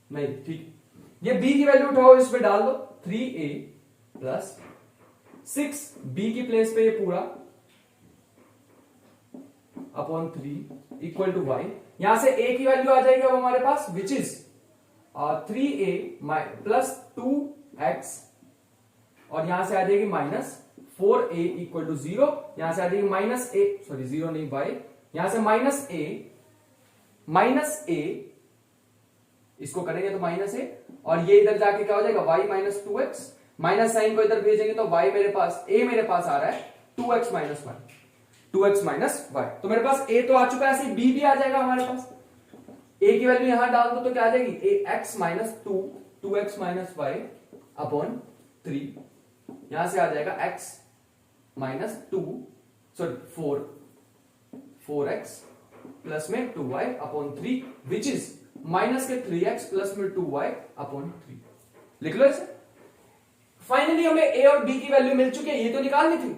नहीं ठीक, ये b की वैल्यू उठाओ, इस पे डाल दो 3a प्लस 6b की प्लेस पे ये पूरा अपॉन 3 इक्वल टू y। यहां से a की वैल्यू आ जाएगी अब हमारे पास, which is 3a plus 2x, और यहां से आ जाएगी माइनस 4a इक्वल टू 0। यहां से आ जाएगी माइनस a, सॉरी 0 नहीं y, यहां से माइनस a, इसको करेंगे तो माइनस a, और ये इधर जाके क्या हो जाएगा y minus 2x, minus sign को इधर भेजेंगे तो y मेरे पास, a मेरे पास आ रहा है 2x minus 1, 2x minus y। तो मेरे पास a तो आ चुका है, ऐसे b भी आ जाएगा हमारे पास। a की वैल्यू यहां डाल दो तो क्या आ जाएगी, x minus 2x minus y upon 3, यहां से आ जाएगा x माइनस 4x प्लस में 2y upon 3, which is minus के 3x प्लस में 2y अपॉन 3। लिख लो इसे। फाइनली हमें a और b की वैल्यू मिल चुकी है, ये तो निकालनी थी,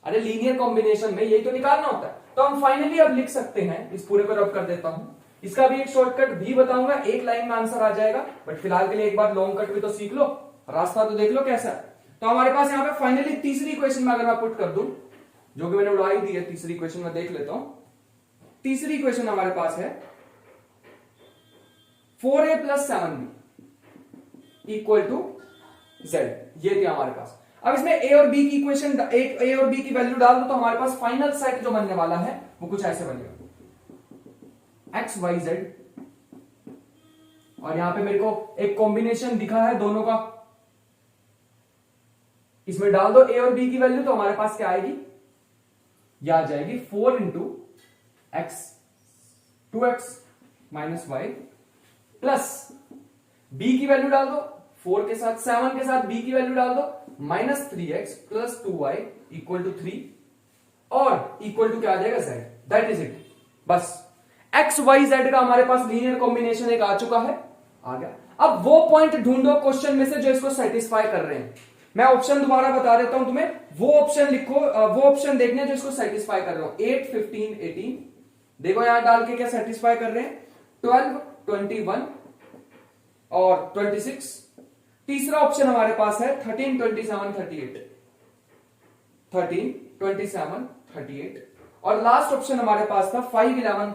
अरे लीनियर कॉम्बिनेशन में यही तो निकालना होता है। तो हम फाइनली अब लिख सकते हैं, इस पूरे को रब कर देता हूं, इसका भी एक शॉर्टकट भी बताऊंगा, एक लाइन में आंसर आ जाएगा, बट फिलहाल के लिए एक बार लॉन्ग कट भी तो सीख लो, रास्ता तो देख लो कैसा है। तो हमारे पास यहाँ पे फाइनली तीसरी इक्वेशन में अगर मैं पुट कर दूं, जो कि मैंने उड़ाई दी है, तीसरी इक्वेशन में देख लेता हूं। तीसरी इक्वेशन हमारे पास है 4a plus 7b equal to Z, ये थी हमारे पास। अब इसमें a और b की इक्वेशन, a और b की वैल्यू डाल दो तो हमारे पास फाइनल सेट जो बनने वाला है वो कुछ ऐसे बनेगा, x y z, और यहां पे मेरे को एक कॉम्बिनेशन दिखा है दोनों का, इसमें डाल दो a और b की वैल्यू तो हमारे पास क्या आएगी, यह आ जाएगी 4 into x 2x minus y plus b की वैल्यू डाल दो 4 के साथ, 7 के साथ b की वैल्यू डाल दो minus 3x plus 2y equal to 3, और इक्वल टू क्या आ जाएगा z, दैट इज इट। बस x y z का हमारे पास लीनियर कॉम्बिनेशन एक आ चुका है, आ गया। अब वो पॉइंट ढूंढो क्वेश्चन में से जो इसको सेटिस्फाई कर रहे हैं। मैं ऑप्शन दोबारा बता देता हूं तुम्हें, वो ऑप्शन लिखो, वो ऑप्शन देखने जो इसको सेटिस्फाई कर रहे हो। 8, 15, 18, देखो यहां डाल के क्या सेटिस्फाई कर रहे हैं, 12, 21 और 26। तीसरा ऑप्शन हमारे पास है 13, 27, 38, 13, 27, 38 और लास्ट ऑप्शन हमारे पास था 5, 11,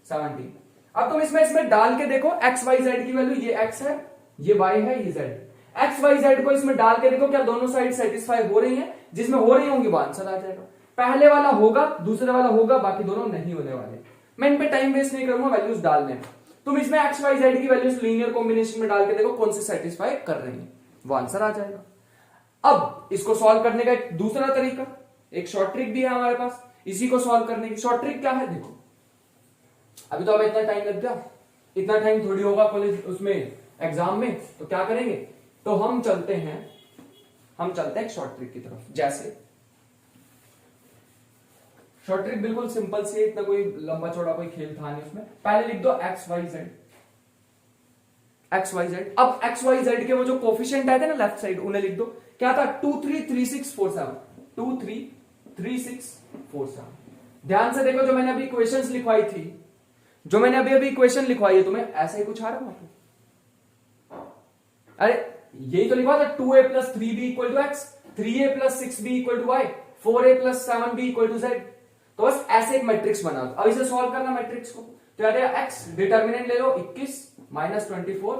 17। अब तुम इसमें डाल के देखो एक्स वाई जेड की वैल्यू, ये एक्स है, ये वाई है, ये जेड। एक्स वाई जेड को इसमें डाल के देखो क्या दोनों साइड सेटिस्फाई हो रही हैं, जिसमें हो रही होंगी वो आंसर आ जाएगा। पहले वाला होगा, दूसरे वाला होगा, बाकी दोनों नहीं होने वाले। मैं इन पे टाइम वेस्ट नहीं करूंगा वैल्यूज डालने में। तुम इसमें एक्स वाई जेड की वैल्यूज लीनियर कॉम्बिनेशन में डाल के देखो कौन सी सेटिस्फाई कर रही है, वो आंसर आ जाएगा। अब इसको सॉल्व करने का एक दूसरा तरीका, एक शॉर्ट ट्रिक भी है हमारे पास इसी को सॉल्व करने की। शॉर्ट ट्रिक क्या है, देखो अभी तो अब इतना टाइम लग गया, इतना टाइम थोड़ी होगा कॉलेज उसमें एग्जाम में, तो क्या करेंगे, तो हम चलते हैं शॉर्ट ट्रिक की तरफ। जैसे शॉर्ट ट्रिक बिल्कुल सिंपल सी है, इतना कोई लंबा चौड़ा कोई खेल था नहीं उसमें। पहले लिख दो x y z, x y z. अब एक्स वाई जेड के वो जो कोफिशिएंट आए थे ना लेफ्ट साइड, उन्हें लिख दो। क्या था, 2, 3, 3, 6, 4, 7, 2, 3, 3, 6, 4, 7। ध्यान से देखो, जो मैंने अभी इक्वेशंस लिखवाई थी, जो मैंने अभी इक्वेशन लिखवाई है, तुम्हें ऐसा ही कुछ आ रहा है। अरे यही तो लिखवा था, 2a + 3b = x, 3a + 6b = y, 4a + 7b = z। तो बस ऐसे एक मैट्रिक्स बना दो। अब इसे सॉल्व करना मैट्रिक्स को, तो याद है x डिटर्मिनेंट ले लो 21 - 24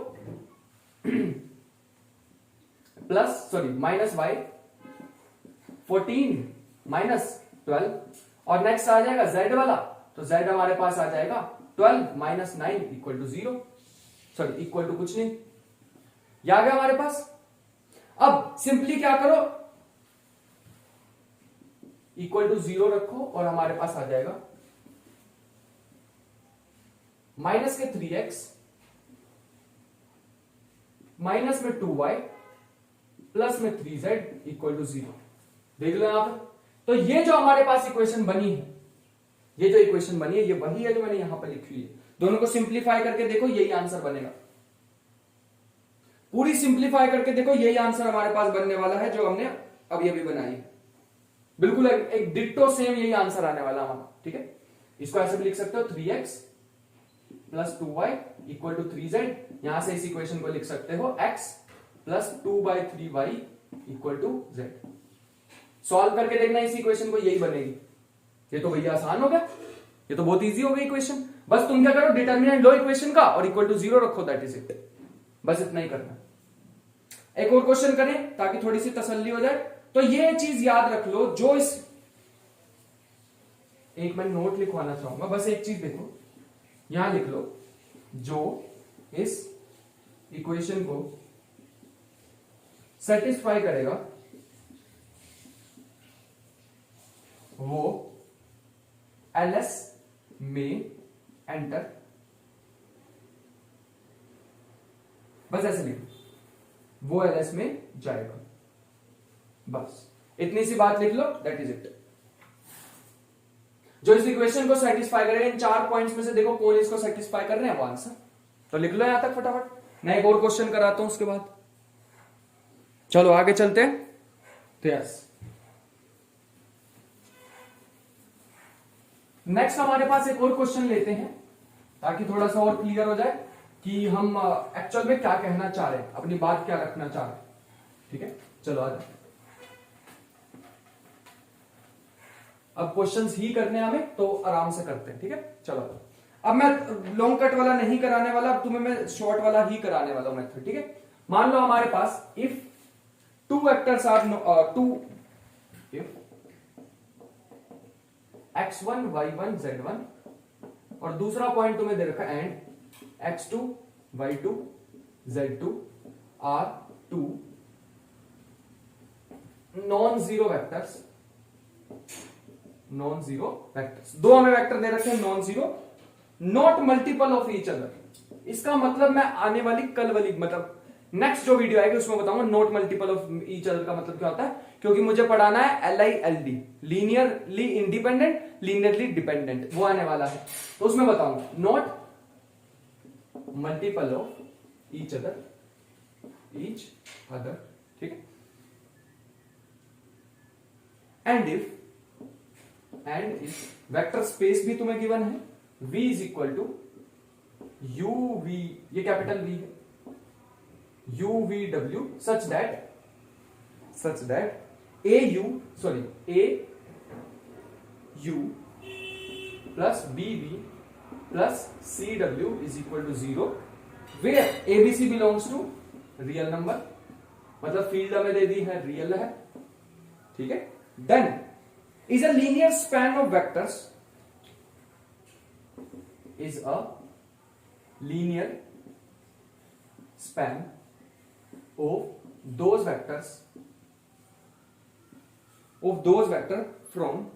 प्लस माइनस y 14 - 12 और नेक्स्ट आ जाएगा z वाला, तो z हमारे पास आ जाएगा 12 - 9 = 0, इक्वल टू कुछ नहीं, ये आ गया हमारे पास। अब सिंपली क्या करो, इक्वल टू 0 रखो और हमारे पास आ जाएगा माइनस के 3x माइनस में 2y प्लस में 3z = 0। देख लो यहां पर, तो ये जो हमारे पास इक्वेशन बनी है, ये जो इक्वेशन बनी है ये वही है जो मैंने यहां पर लिखी है। दोनों को सिंप्लीफाई करके देखो, यही आंसर बनेगा। पूरी सिंप्लीफाई करके देखो, यही आंसर हमारे पास बनने वाला है जो हमने अभी बनाई है। बिल्कुल एक डिट्टो सेम यही आंसर आने वाला हमारा, ठीक है। इसको ऐसे भी लिख सकते हो 3x + 2y = 3z। यहां से इस इक्वेशन को लिख सकते हो x + 2/3y = z। सॉल्व करके देखना इस इक्वेशन को, यही बनेगी। ये तो भैया आसान हो गया, ये तो बहुत इजी हो गई इक्वेशन। बस तुम क्या करो, डिटर्मिनेंट लो इक्वेशन का और इक्वल टू 0 रखो, दैट इज इट। बस इतना ही करना। एक और क्वेश्चन करें ताकि थोड़ी सी तसल्ली हो जाए। तो ये चीज याद रख लो, जो इस एक मैं नोट लिखवाना चाहूंगा, बस एक चीज देखो, यहां लिख लो, जो इस इक्वेशन को सेटिस्फाई करेगा वो एलएस में एंटर, बस ऐसे लिखो, वो एलएस में जाएगा। बस इतनी सी बात लिख लो, दैट इज इट। जो इस इक्वेशन को सेटिस्फाई करेगा, इन 4 पॉइंट्स में से देखो कौन इसको सेटिस्फाई कर रहे हैं, वो आंसर। तो लिख लो यहां तक फटाफट। मैं एक और क्वेश्चन कराता हूं उसके बाद, चलो आगे चलते हैं। तो यस, नेक्स्ट हमारे पास एक और क्वेश्चन लेते हैं ताकि थोड़ा सा और क्लियर हो जाए कि हम एक्चुअल में क्या कहना चाह रहे हैं, अपनी बात क्या रखना चाह रहे हैं, ठीक है। चलो आ जाए, अब क्वेश्चंस ही करने हमें, तो आराम से करते हैं, ठीक है। चलो अब मैं लॉन्ग कट वाला नहीं कराने वाला, अब तुम्हें मैं शॉर्ट वाला ही कराने वाला हूं मेथड, ठीक है। मान लो हमारे पास if 2 vectors are if x1 y1 z1 और दूसरा पॉइंट तुम्हें दे रखा है and x2 y2 z2 are 2 non zero vectors, दो हमें वेक्टर दे रखे हैं non zero, not multiple of each other. इसका मतलब मैं आने वाली कल वाली मतलब नेक्स्ट जो वीडियो आएगी उसमें बताऊंगा not multiple of each other का मतलब क्या होता है, क्योंकि मुझे पढ़ाना है LILD, linearly independent, linearly dependent, वो आने वाला है, तो उसमें बताऊंगा not multiple of each other, ठीक है। एंड इफ वेक्टर स्पेस भी तुम्हें गिवन है, v is equal to u v, ये कैपिटल V है, u v w such that a u plus b v plus c w is equal to 0, where a b c belongs to real number, मतलब फील्ड हमें दे दी है रियल है, ठीक है। Then is a linear span of vectors, is a linear span of those vector from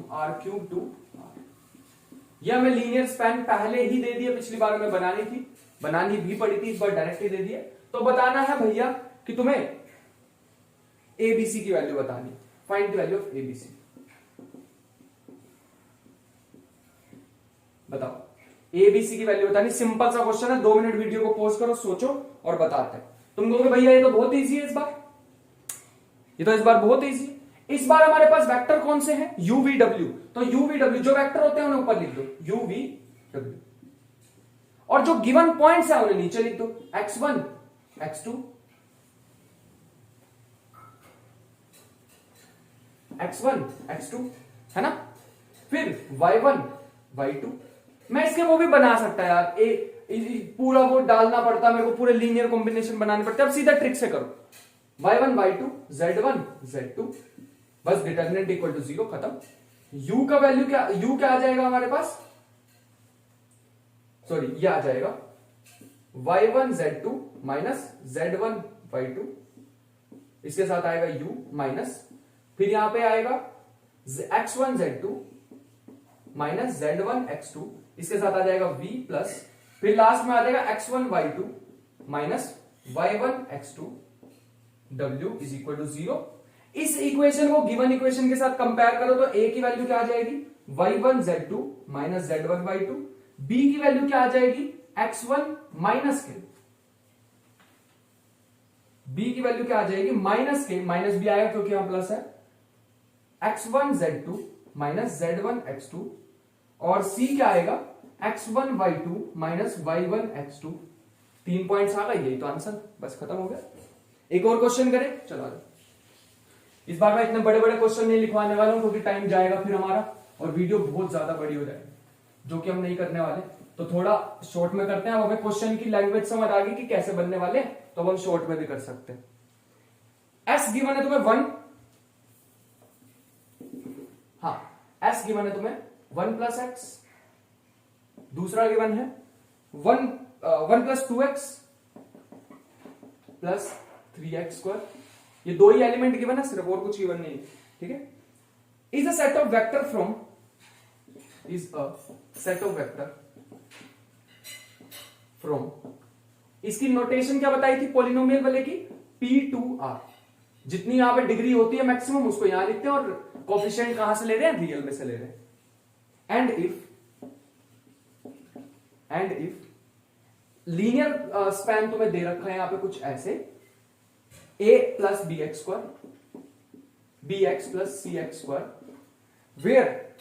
r cube to r। यह हमें लीनियर स्पैन पहले ही दे दिया, पिछली बार में बनानी भी पड़ी थी, इस बार डायरेक्ट ही दे दिया। तो बताना है भैया कि तुम्हें एबीसी की वैल्यू बतानी, find the value of ABC. बताओ एबीसी की वैल्यू बतानी, सिंपल सा क्वेश्चन है, 2 मिनट वीडियो को पॉज करो, सोचो और बताते हैं। तुम कहोगे भैया ये तो बहुत इजी है, इस बार बहुत इजी। इस बार हमारे पास वेक्टर कौन से हैं, यूवीडब्ल्यू, तो यूवीडब्ल्यू जो वेक्टर होते हैं उन्हें ऊपर लिख दो यूवीडब्ल्यू, और जो गिवन पॉइंट्स है उन्हें नीचे लिख दो, x1 x2 x1 x2, है ना। फिर y1 y2, मैं इसके वो भी बना सकता है यार, पूरा वो डालना पड़ता मेरे को, पूरे लीनियर कॉम्बिनेशन बनाने पड़ते। अब सीधा ट्रिक से करो, y1 y2 z1 z2, बस डिटर्मिनेंट इक्वल टू 0, खत्म। u का वैल्यू क्या, u क्या आ जाएगा हमारे पास, सॉरी ये आ जाएगा y1 z2 minus z1 y2, इसके साथ आएगा u माइनस, फिर यहां पे आएगा x1 z2 minus z1 x2, इसके साथ आ जाएगा v प्लस, फिर लास्ट में आ जाएगा x1 y2 minus y1 x2 w is equal to 0। इस इक्वेशन को गिवन इक्वेशन के साथ कंपेयर करो तो a की वैल्यू क्या आ जाएगी, y1 z2 minus z1 y2, b की वैल्यू क्या आ जाएगी, x1 माइनस के, b की वैल्यू क्या आ जाएगी माइनस के, माइनस भी आएगा क्योंकि यहां प्लस है, x1 z2 minus z1 x2, और c क्या आएगा x1 y2 minus y1 x2। 3 points आ गए, यही तो आंसर, बस खत्म हो गया। एक और क्वेश्चन करें, चलो इस बार मैं इतने बड़े बड़े क्वेश्चन नहीं लिखवाने वाला हूं क्योंकि टाइम जाएगा फिर हमारा, और वीडियो बहुत ज्यादा बड़ी हो जाएगी, जो कि हम नहीं करने वाले। तो थोड़ा शॉर्ट में करते हैं, अब हमें क्वेश्चन की लैंग्वेज समझ आ गई कि कैसे बनने वाले, तो हम शॉर्ट में भी कर सकते हैं। एस गिवन है तुम्हें 1, हाँ एस गिवन है तुम्हें 1 प्लस एक्स, दूसरा गिवन है 1 plus 2x plus 3x square, ये 2 ही एलिमेंट गिवन है सिर्फ, और कुछ गिवन नहीं, ठीक है। Is a set of vector from, is a set of vector from, इसकी नोटेशन क्या बताई थी पॉलिनोमियल वाले की, P2R, जितनी यहां पे डिग्री होती है मैक्सिमम उसको यहां लिखते हैं, और कोफिशिएंट कहां से ले रहे हैं, रियल में से ले रहे हैं। एंड इफ लीनियर स्पैन तुम्हें दे रखा है यहां पे कुछ ऐसे, a plus b x square, b x plus c x square, where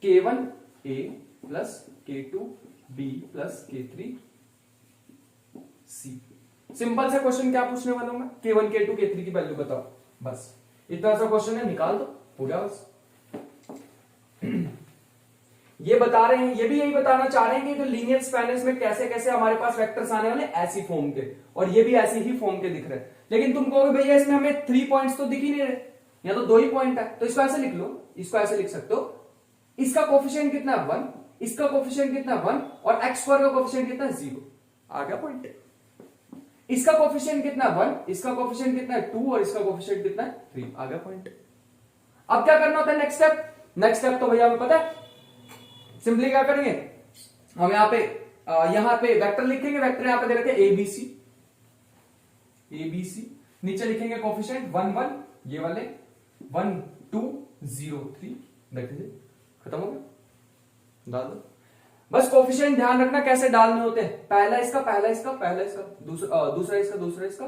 k1 a plus k2 b plus k3 c। Simple सा क्वेश्चन क्या पूछने वाला हूं मैं, k1 k2 k3 की वैल्यू बताओ, बस इतना सा क्वेश्चन है, निकाल दो, हो गया बस। ये बता रहे हैं, ये भी यही बताना चाह रहे हैं कि तो लीनियर स्पैनर्स में कैसे कैसे हमारे पास वेक्टर्स आने वाले ऐसी फॉर्म के, और ये भी ऐसी ही फॉर्म के दिख रहे हैं। लेकिन तुम कहोगे भैया इसमें हमें 3 पॉइंट्स तो दिख ही नहीं रहे, यहाँ तो 2 ही पॉइंट है, तो इसको ऐसे लिख लो, इसको ऐसे लिख सकते हो, इसका कोफिशिएंट कितना है 1, इसका कोफिशिएंट कितना है 1, और x स्क्वायर का कोफिशिएंट कितना है 0, आ गया पॉइंट। इसका कोफिशिएंट कितना है 1, इसका कोफिशिएंट कितना है 2, और इसका कोफिशिएंट कितना है 3, आ गया पॉइंट। अब क्या करना होता है नेक्स्ट स्टेप, नेक्स्ट स्टेप तो भैया हमें पता है, सिंपली क्या करेंगे हम यहाँ पे वेक्टर लिखेंगे, वेक्टर यहाँ पे दे रखे एबीसी, एबीसी, नीचे लिखेंगे कोफिशिएंट 1 1, ये वाले 1 2 0 3, देखिए खत्म हो गया, डाल दो। बस कोफिशिएंट ध्यान रखना कैसे डालने होते हैं, पहला इसका, दूसरा इसका,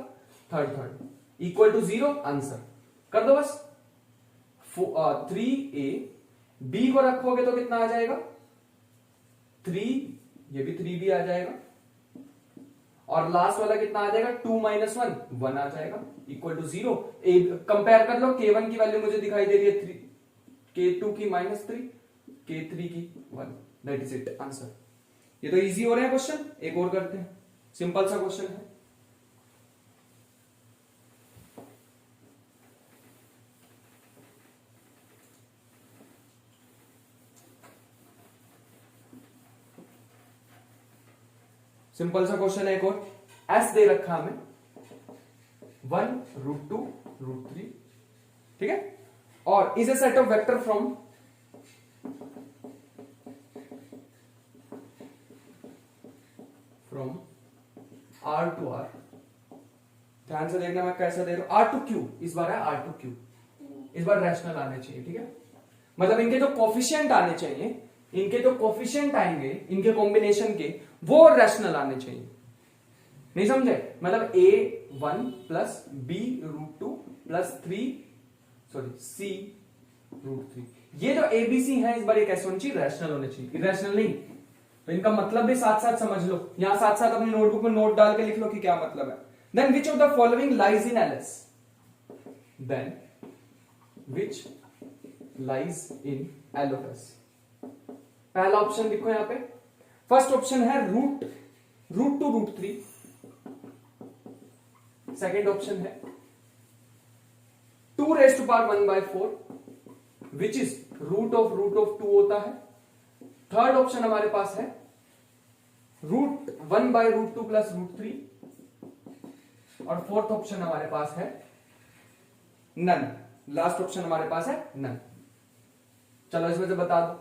थर्ड, इक्वल टू 0 आंसर कर दो बस। 3a, b को रखोगे तो कितना आ जाएगा 3, ये भी 3b आ जाएगा, और लास्ट वाला कितना आ जाएगा 2 माइनस 1, 1 आ जाएगा इक्वल टू 0। कंपेयर कर लो, k1 की वैल्यू मुझे दिखाई दे रही है 3, k2 की -3, k3 की 1, दैट इज इट आंसर। ये तो इजी हो रहे हैं क्वेश्चन, एक और करते हैं, सिंपल सा क्वेश्चन है। सिंपल सा क्वेश्चन है एक और। एस दे रखा हमें 1√2√3, ठीक है, और is a set of vector from R to R। ध्यान से देखना मैं कैसा दे रहा हूं, R to Q, इस बार है R to Q, इस बार रैशनल आने चाहिए, ठीक है, मतलब इनके जो कोफिशिएंट आने चाहिए, इनके जो कोफिशिएंट आएंगे इनके कॉम्बिनेशन के, वो रैशनल आने चाहिए। नहीं समझे, मतलब a1 plus b√2 plus 3 sorry c√3, ये जो abc है इस बार ये कैसे होनी चाहिए, रैशनल होने चाहिए, इरेशनल नहीं। तो इनका मतलब भी साथ साथ समझ लो, यहां साथ साथ अपनी नोटबुक में नोट डाल के लिख लो कि क्या मतलब है। Then which of the following lies in LS, then which lies in LS। पहला ऑप्शन लिखो यहां पे, फर्स्ट ऑप्शन है √2√3, सेकेंड ऑप्शन है 2⁻1/4 विच इज √2 होता है, थर्ड ऑप्शन हमारे पास है √1/√2 प्लस √3, और फोर्थ ऑप्शन हमारे पास है नन, लास्ट ऑप्शन हमारे पास है नन। चलो इसमें से बता दो,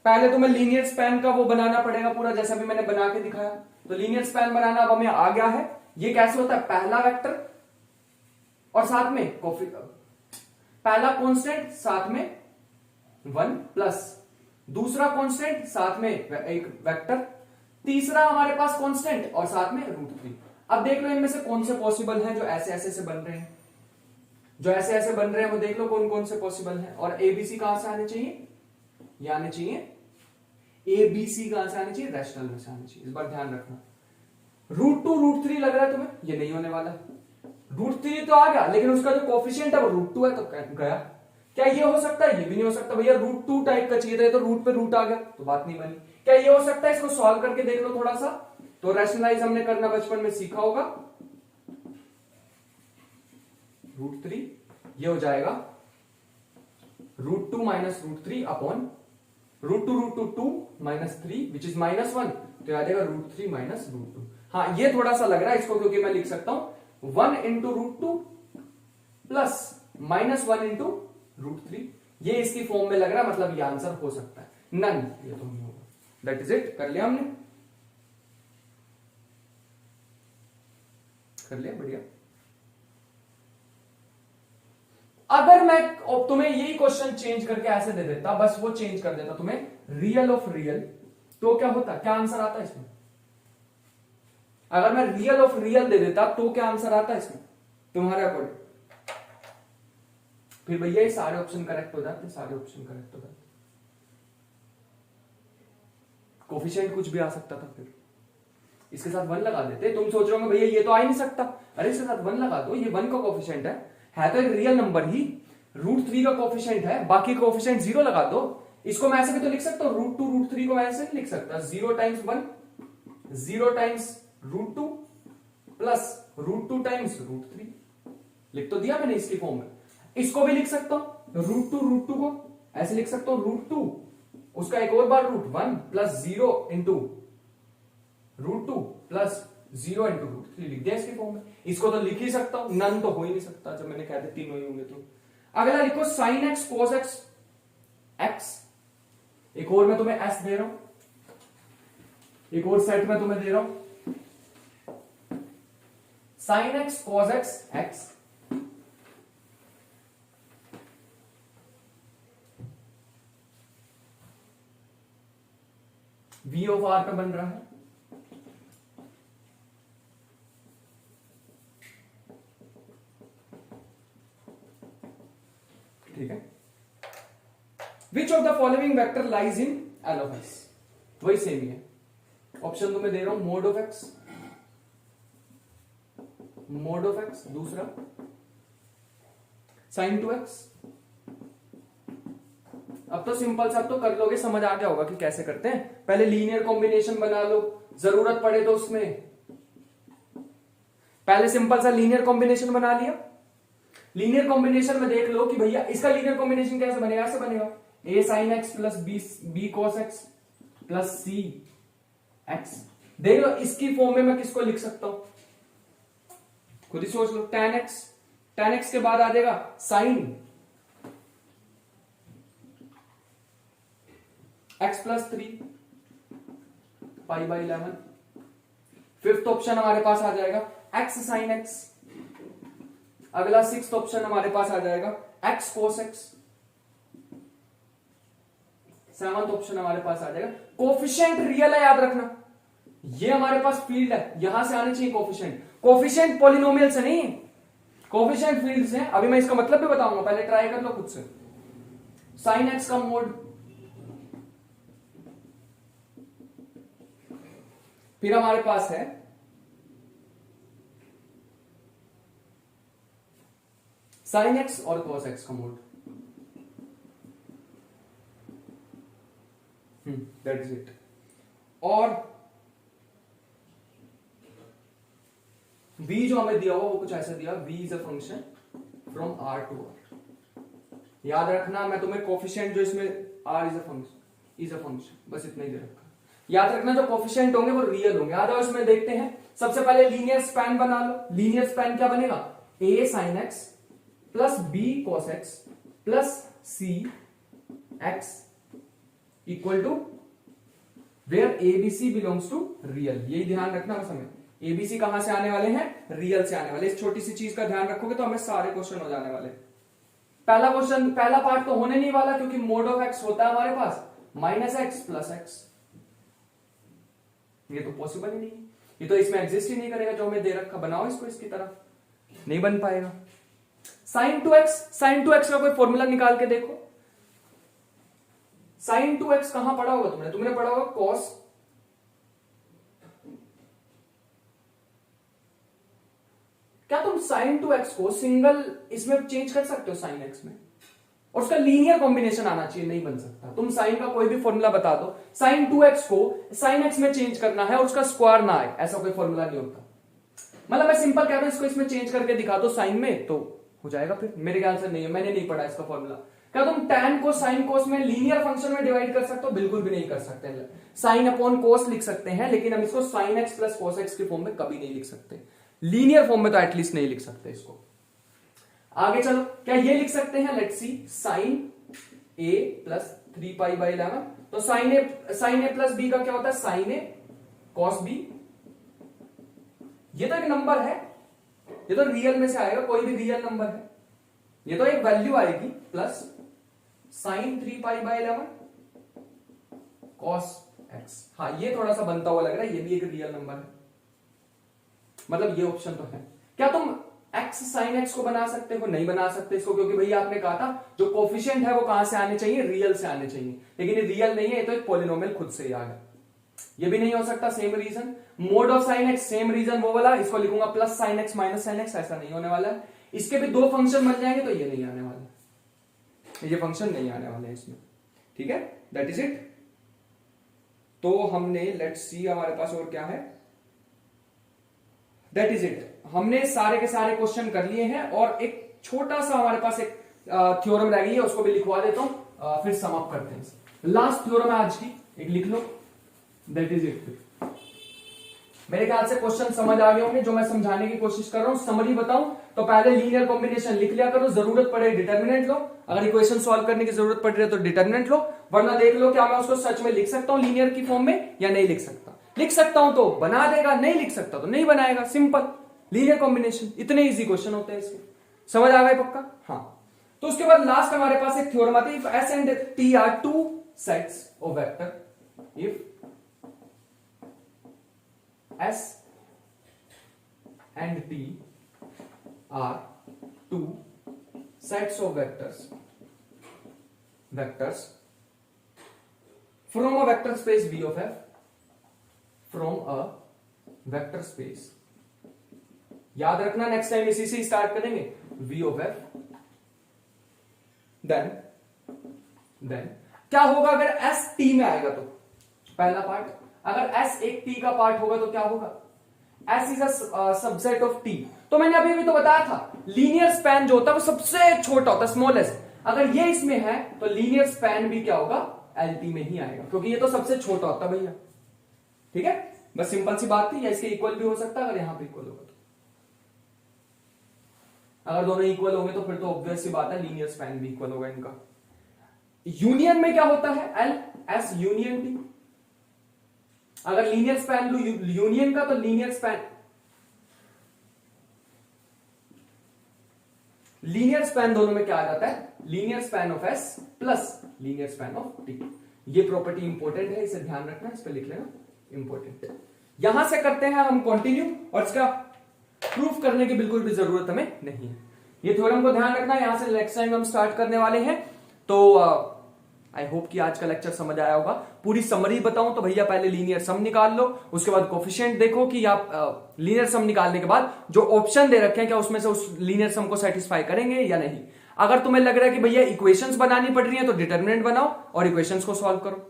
पहले तुम्हें लीनियर स्पैन का वो बनाना पड़ेगा पूरा, जैसा भी मैंने बना के दिखाया। तो लीनियर स्पैन बनाना अब हमें आ गया है। ये कैसे होता है, पहला वेक्टर और साथ में पहला कांस्टेंट साथ में 1 प्लस दूसरा कांस्टेंट साथ में एक वेक्टर, तीसरा हमारे पास कांस्टेंट और साथ में √3। अब देख लो इनमें से कौन से पॉसिबल हैं जो ऐसे ऐसे से बन रहे हैं, जो ऐसे ऐसे बन रहे हैं वो देख लो कौन कौन से पॉसिबल हैं। और एबीसी कहां से आने चाहिए, ये आने चाहिए, एबीसी कहां से आने चाहिए, रैशनल में से आने चाहिए, इस बार ध्यान रखना। √2√3 लग रहा है तुम्हें, ये नहीं होने वाला। √3 तो आ गया, लेकिन उसका जो कोफिशिएंट है वो √2 है, तो गया। क्या ये हो सकता है, ये भी नहीं हो सकता भैया, √2 टाइप का चाहिए था, तो रूट पे रूट आ गया तो बात नहीं बनी। क्या ये हो सकता है, इसको सॉल्व करके देख लो थोड़ा सा, तो रैशनलाइज हमने करना बचपन में सीखा होगा। √3 ये हो जाएगा √2 minus √3 upon √2 2 minus 3 which is -1, तो आ जाएगा √3 माइनस √2। हाँ ये थोड़ा सा लग रहा है इसको, क्योंकि मैं लिख सकता हूं 1 इंटू √2 प्लस -1 इंटू √3, ये इसकी फॉर्म में लग रहा है, मतलब ये आंसर हो सकता है। नन ये तो नहीं होगा। दैट इज इट, कर लिया हमने, कर लिया, बढ़िया। अगर मैं तुम्हें यही क्वेश्चन चेंज करके ऐसे दे देता, बस वो चेंज कर देता तुम्हें रियल ऑफ रियल, तो क्या होता, क्या आंसर आता है इसमें? अगर मैं रियल ऑफ रियल दे देता तो क्या आंसर आता है इसमें तुम्हारे अकॉर्डिंग? फिर भैया ये सारे ऑप्शन करेक्ट हो जाते, सारे ऑप्शन करेक्ट हो जाते, कोफिशिएंट कुछ भी आ सकता था, फिर इसके साथ 1 लगा देते। तुम सोच रहे हो भैया ये तो आ ही नहीं सकता, अरे इसके साथ 1 लगा दो, ये 1 का कोफिशिएंट है तो एक रियल नंबर ही, √3 का कोफिशिएंट है, बाकी कोफिशिएंट 0 लगा दो। इसको मैं ऐसे भी तो लिख सकता हूं, √2 √3 को मैं ऐसे नहीं लिख सकता, 0 टाइम्स 1 0 टाइम्स √2 प्लस √2 टाइम्स √3, लिख तो दिया मैंने इसकी फॉर्म में। इसको भी लिख सकता हूं, √2 को ऐसे लिख सकता हूं, √2 उसका एक और बार √1 प्लस 0 इंटू √2 प्लस 0 इंटू √3 लिख दिया इसकी फॉर्म में। इसको तो लिख ही सकता हूं, नन तो हो ही नहीं सकता, जब मैंने कहा था तीनों ही होंगे। तो अगला लिखो sin x cos x x, एक और मैं तुम्हें s दे रहा हूं, एक और सेट में तुम्हें दे रहा हूं, sin x cos x x, v of r पे बन रहा है, the following vector lies in L of x, वही सेम ही है। ऑप्शन तो मैं दे रहा हूं mode of x, mode of x, दूसरा साइन टू एक्स। अब तो सिंपल सा, अब तो कर लोगे, समझ आ गया होगा कि कैसे करते हैं। पहले लीनियर कॉम्बिनेशन बना लो, जरूरत पड़े तो उसमें पहले सिंपल सा लीनियर कॉम्बिनेशन बना लिया। लीनियर कॉम्बिनेशन में देख लो कि भैया इसका लीनियर कॉम्बिनेशन कैसे बनेगा, ऐसे बनेगा a sine x plus b cos x plus c x. देख लो इसकी फॉर्म में मैं किसको लिख सकता हूं, खुद ही सोच लो। tan x के बाद आ जाएगा sine x plus 3 pi by 11। Fifth option हमारे पास आ जाएगा x साइन x। अगला सिक्स्थ ऑप्शन हमारे पास आ जाएगा x cos x। Seventh option हमारे पास आ जाएगा कोफिशिएंट रियल है, याद रखना ये हमारे पास फील्ड है, यहां से आने चाहिए कोफिशिएंट। कोफिशिएंट पॉलिनोमियल से नहीं, कोफिशिएंट फील्ड से। अभी मैं इसका मतलब भी बताऊंगा, पहले ट्राई कर लो खुद से। साइन एक्स का मोड, फिर हमारे पास है साइन एक्स और कॉस एक्स का मोड। That is it. और v जो हमें दिया हुआ वो कुछ ऐसा दिया, v is a function from r to r। याद रखना मैं तुम्हें कोफिशिएंट जो इसमें r इज अ फंक्शन बस इतना ही दे रखा। याद रखना जो कोफिशिएंट होंगे वो रियल होंगे। आ जाओ इसमें देखते हैं। सबसे पहले लीनियर स्पैन बना लो। लीनियर स्पैन क्या बनेगा, a sin x plus b cos x plus c x equal to where abc belongs to real. यही ध्यान रखना बस हमें, एबीसी कहां से आने वाले हैं, रियल से आने वाले। इस छोटी सी चीज का ध्यान रखोगे तो हमें सारे क्वेश्चन हो जाने वाले। पहला क्वेश्चन, पहला पार्ट तो होने नहीं वाला क्योंकि मोड ऑफ एक्स होता है हमारे पास माइनस एक्स प्लस एक्स। ये तो पॉसिबल ही नहीं, ये तो इसमें एग्जिस्ट ही नहीं करेगा जो हमें दे रखा। बनाओ इसको इसकी तरह, नहीं बन पाएगा। साइन टू एक्स का कोई फॉर्मूला निकाल के देखो। साइन टू एक्स कहां पढ़ा होगा तुमने पढ़ा होगा कॉस। क्या तुम साइन टू एक्स को सिंगल इसमें चेंज कर सकते हो साइन एक्स में, और उसका लीनियर कॉम्बिनेशन आना चाहिए, नहीं बन सकता। तुम साइन का कोई भी फॉर्मूला बता दो, साइन टू एक्स को साइन एक्स में चेंज करना है और उसका स्क्वायर ना आए, ऐसा कोई फॉर्मूला नहीं होता। मतलब मैं सिंपल कह रहा हूं इसको इसमें चेंज करके दिखा दो साइन में तो हो जाएगा। फिर मेरे ख्याल से नहीं है, मैंने नहीं पढ़ा इसका फॉर्मूला। क्या तुम tan को साइन कोस में लीनियर फंक्शन में डिवाइड कर सकते हो, बिल्कुल भी नहीं कर सकते। साइन अपॉन कोस लिख सकते हैं लेकिन हम इसको sign x plus cos x की फॉर्म में कभी नहीं लिख सकते, लीनियर फॉर्म में तो एटलीस्ट नहीं लिख सकते इसको। आगे चलो, क्या ये लिख सकते हैं, let's see sine a plus 3 pi by 11। तो साइन ए प्लस बी का क्या होता है, साइन ए कॉस बी। ये तो एक नंबर है, ये तो रियल में से आएगा, कोई भी रियल नंबर है, ये तो एक वैल्यू आएगी plus sign 3 pi by 11 cos x. हाँ ये थोड़ा सा बनता हुआ लग रहा है, ये भी एक रियल नंबर है, मतलब ये ऑप्शन तो है। क्या तुम x साइन x को बना सकते हो, नहीं बना सकते इसको, क्योंकि भैया आपने कहा था जो कोफिशिएंट है वो कहां से आने चाहिए, रियल से आने चाहिए, लेकिन ये रियल नहीं है, ये तो एक पॉलिनोमियल खुद से ही आ गया। ये भी नहीं हो सकता, same reason. Mod of sine x, same reason वो वाला, इसको लिखूंगा plus sine x minus sine x, ऐसा नहीं होने वाला है। इसके भी दो फंक्शन बन जाएंगे तो ये नहीं आने वाला, ये फंक्शन नहीं आने वाले हैं इसमें, ठीक है। That is it. तो हमने लेट्स सी हमारे पास और क्या है, दैट इज इट। हमने सारे के सारे क्वेश्चन कर लिए हैं और एक छोटा सा हमारे पास एक थ्योरम रह गई है, उसको भी लिखवा देता हूं, फिर समाप्त करते हैं। लास्ट थ्योरम है आज की, एक लिख लो, दैट इज इट। मेरे ख्याल से क्वेश्चन समझ आ गए होंगे जो मैं समझाने की कोशिश कर रहा हूं। समरी बताऊं तो पहले लीनियर कॉम्बिनेशन लिख लिया करो, जरूरत पड़े डिटर्मिनेंट लो, अगर इक्वेशन सॉल्व करने की जरूरत पड़ रही है तो डिटर्मिनेंट लो, वरना देख लो क्या मैं उसको सच में लिख सकता हूं लीनियर की फॉर्म में या नहीं लिख सकता। लिख सकता हूं तो बना देगा, नहीं लिख सकता तो नहीं बनाएगा, सिंपल लीनियर कॉम्बिनेशन। इतने इजी क्वेश्चन होते हैं इसके, समझ आ गए पक्का। हाँ, तो उसके बाद लास्ट हमारे पास एक थ्योरम आती है, S and T are two sets of vector, if S and T are two sets of vectors from a vector space V of F, from a vector space, याद रखना नेक्स्ट टाइम इसी से स्टार्ट करेंगे, वी ऑफ एफ, देन क्या होगा अगर एस टी में आएगा तो, पहला पार्ट, अगर एस एक टी का पार्ट होगा तो क्या होगा, S is a subset of T. तो मैंने अभी भी तो बताया था लीनियर स्पैन जो होता है वो सबसे छोटा होता है, स्मॉलेस्ट। अगर ये इसमें है तो लीनियर स्पैन भी क्या होगा, एल टी में ही आएगा, क्योंकि ये तो सबसे छोटा होता है भैया। ठीक है, बस सिंपल सी बात थी, या इसके इक्वल भी हो सकता है अगर यहां पे इक्वल होगा तो। अगर दोनों इक्वल होंगे तो फिर तो ऑब्वियस सी बात है लीनियर स्पैन भी इक्वल होगा इनका। यूनियन में क्या होता है, एल एस यूनियन टी। अगर लीनियर स्पैन लू यूनियन का तो लीनियर स्पैन दोनों में क्या आ जाता है, linear span of S plus linear span of T. ये प्रॉपर्टी इंपॉर्टेंट है, इसे ध्यान रखना, इस पे लिख लेना, इंपॉर्टेंट। यहां से करते हैं हम कंटिन्यू, और इसका प्रूफ करने की बिल्कुल भी जरूरत हमें नहीं है। ये थ्योरम को ध्यान रखना, यहां से नेक्स्ट टाइम हम स्टार्ट करने वाले हैं। तो आई होप कि आज का लेक्चर समझ आया होगा। पूरी समरी बताऊं तो भैया पहले लीनियर सम निकाल लो, उसके बाद कोफिशिएंट देखो कि आप लीनियर सम निकालने के बाद जो ऑप्शन दे रखे हैं क्या उसमें से उस लीनियर सम को सेटिस्फाई करेंगे या नहीं। अगर तुम्हें लग रहा है कि भैया इक्वेशंस बनानी पड़ रही है तो डिटर्मिनेंट बनाओ और इक्वेशंस को सॉल्व करो।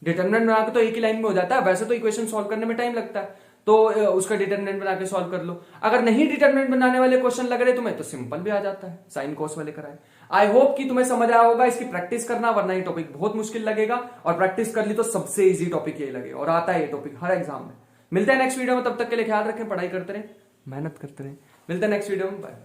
डिटर्मिनेंट बना के तो एक ही लाइन में हो जाता है, वैसे तो इक्वेशन सॉल्व करने में टाइम लगता है, तो उसका डिटर्मिनेंट बना के सॉल्व कर लो। अगर नहीं डिटर्मिनेंट बनाने वाले क्वेश्चन लग रहे तुम्हें तो सिंपल भी आ जाता है, साइन कॉस वाले कराए। आई होप कि तुम्हें समझ आया होगा, इसकी प्रैक्टिस करना, वरना ये टॉपिक बहुत मुश्किल लगेगा, और प्रैक्टिस कर ली तो सबसे इजी टॉपिक यही लगेगा, और आता है ये टॉपिक हर एग्जाम में। मिलते हैं नेक्स्ट वीडियो में, तब तक के लिए ख्याल रखें, पढ़ाई करते रहें, मेहनत करते रहें। मिलते हैं नेक्स्ट वीडियो में, बाय।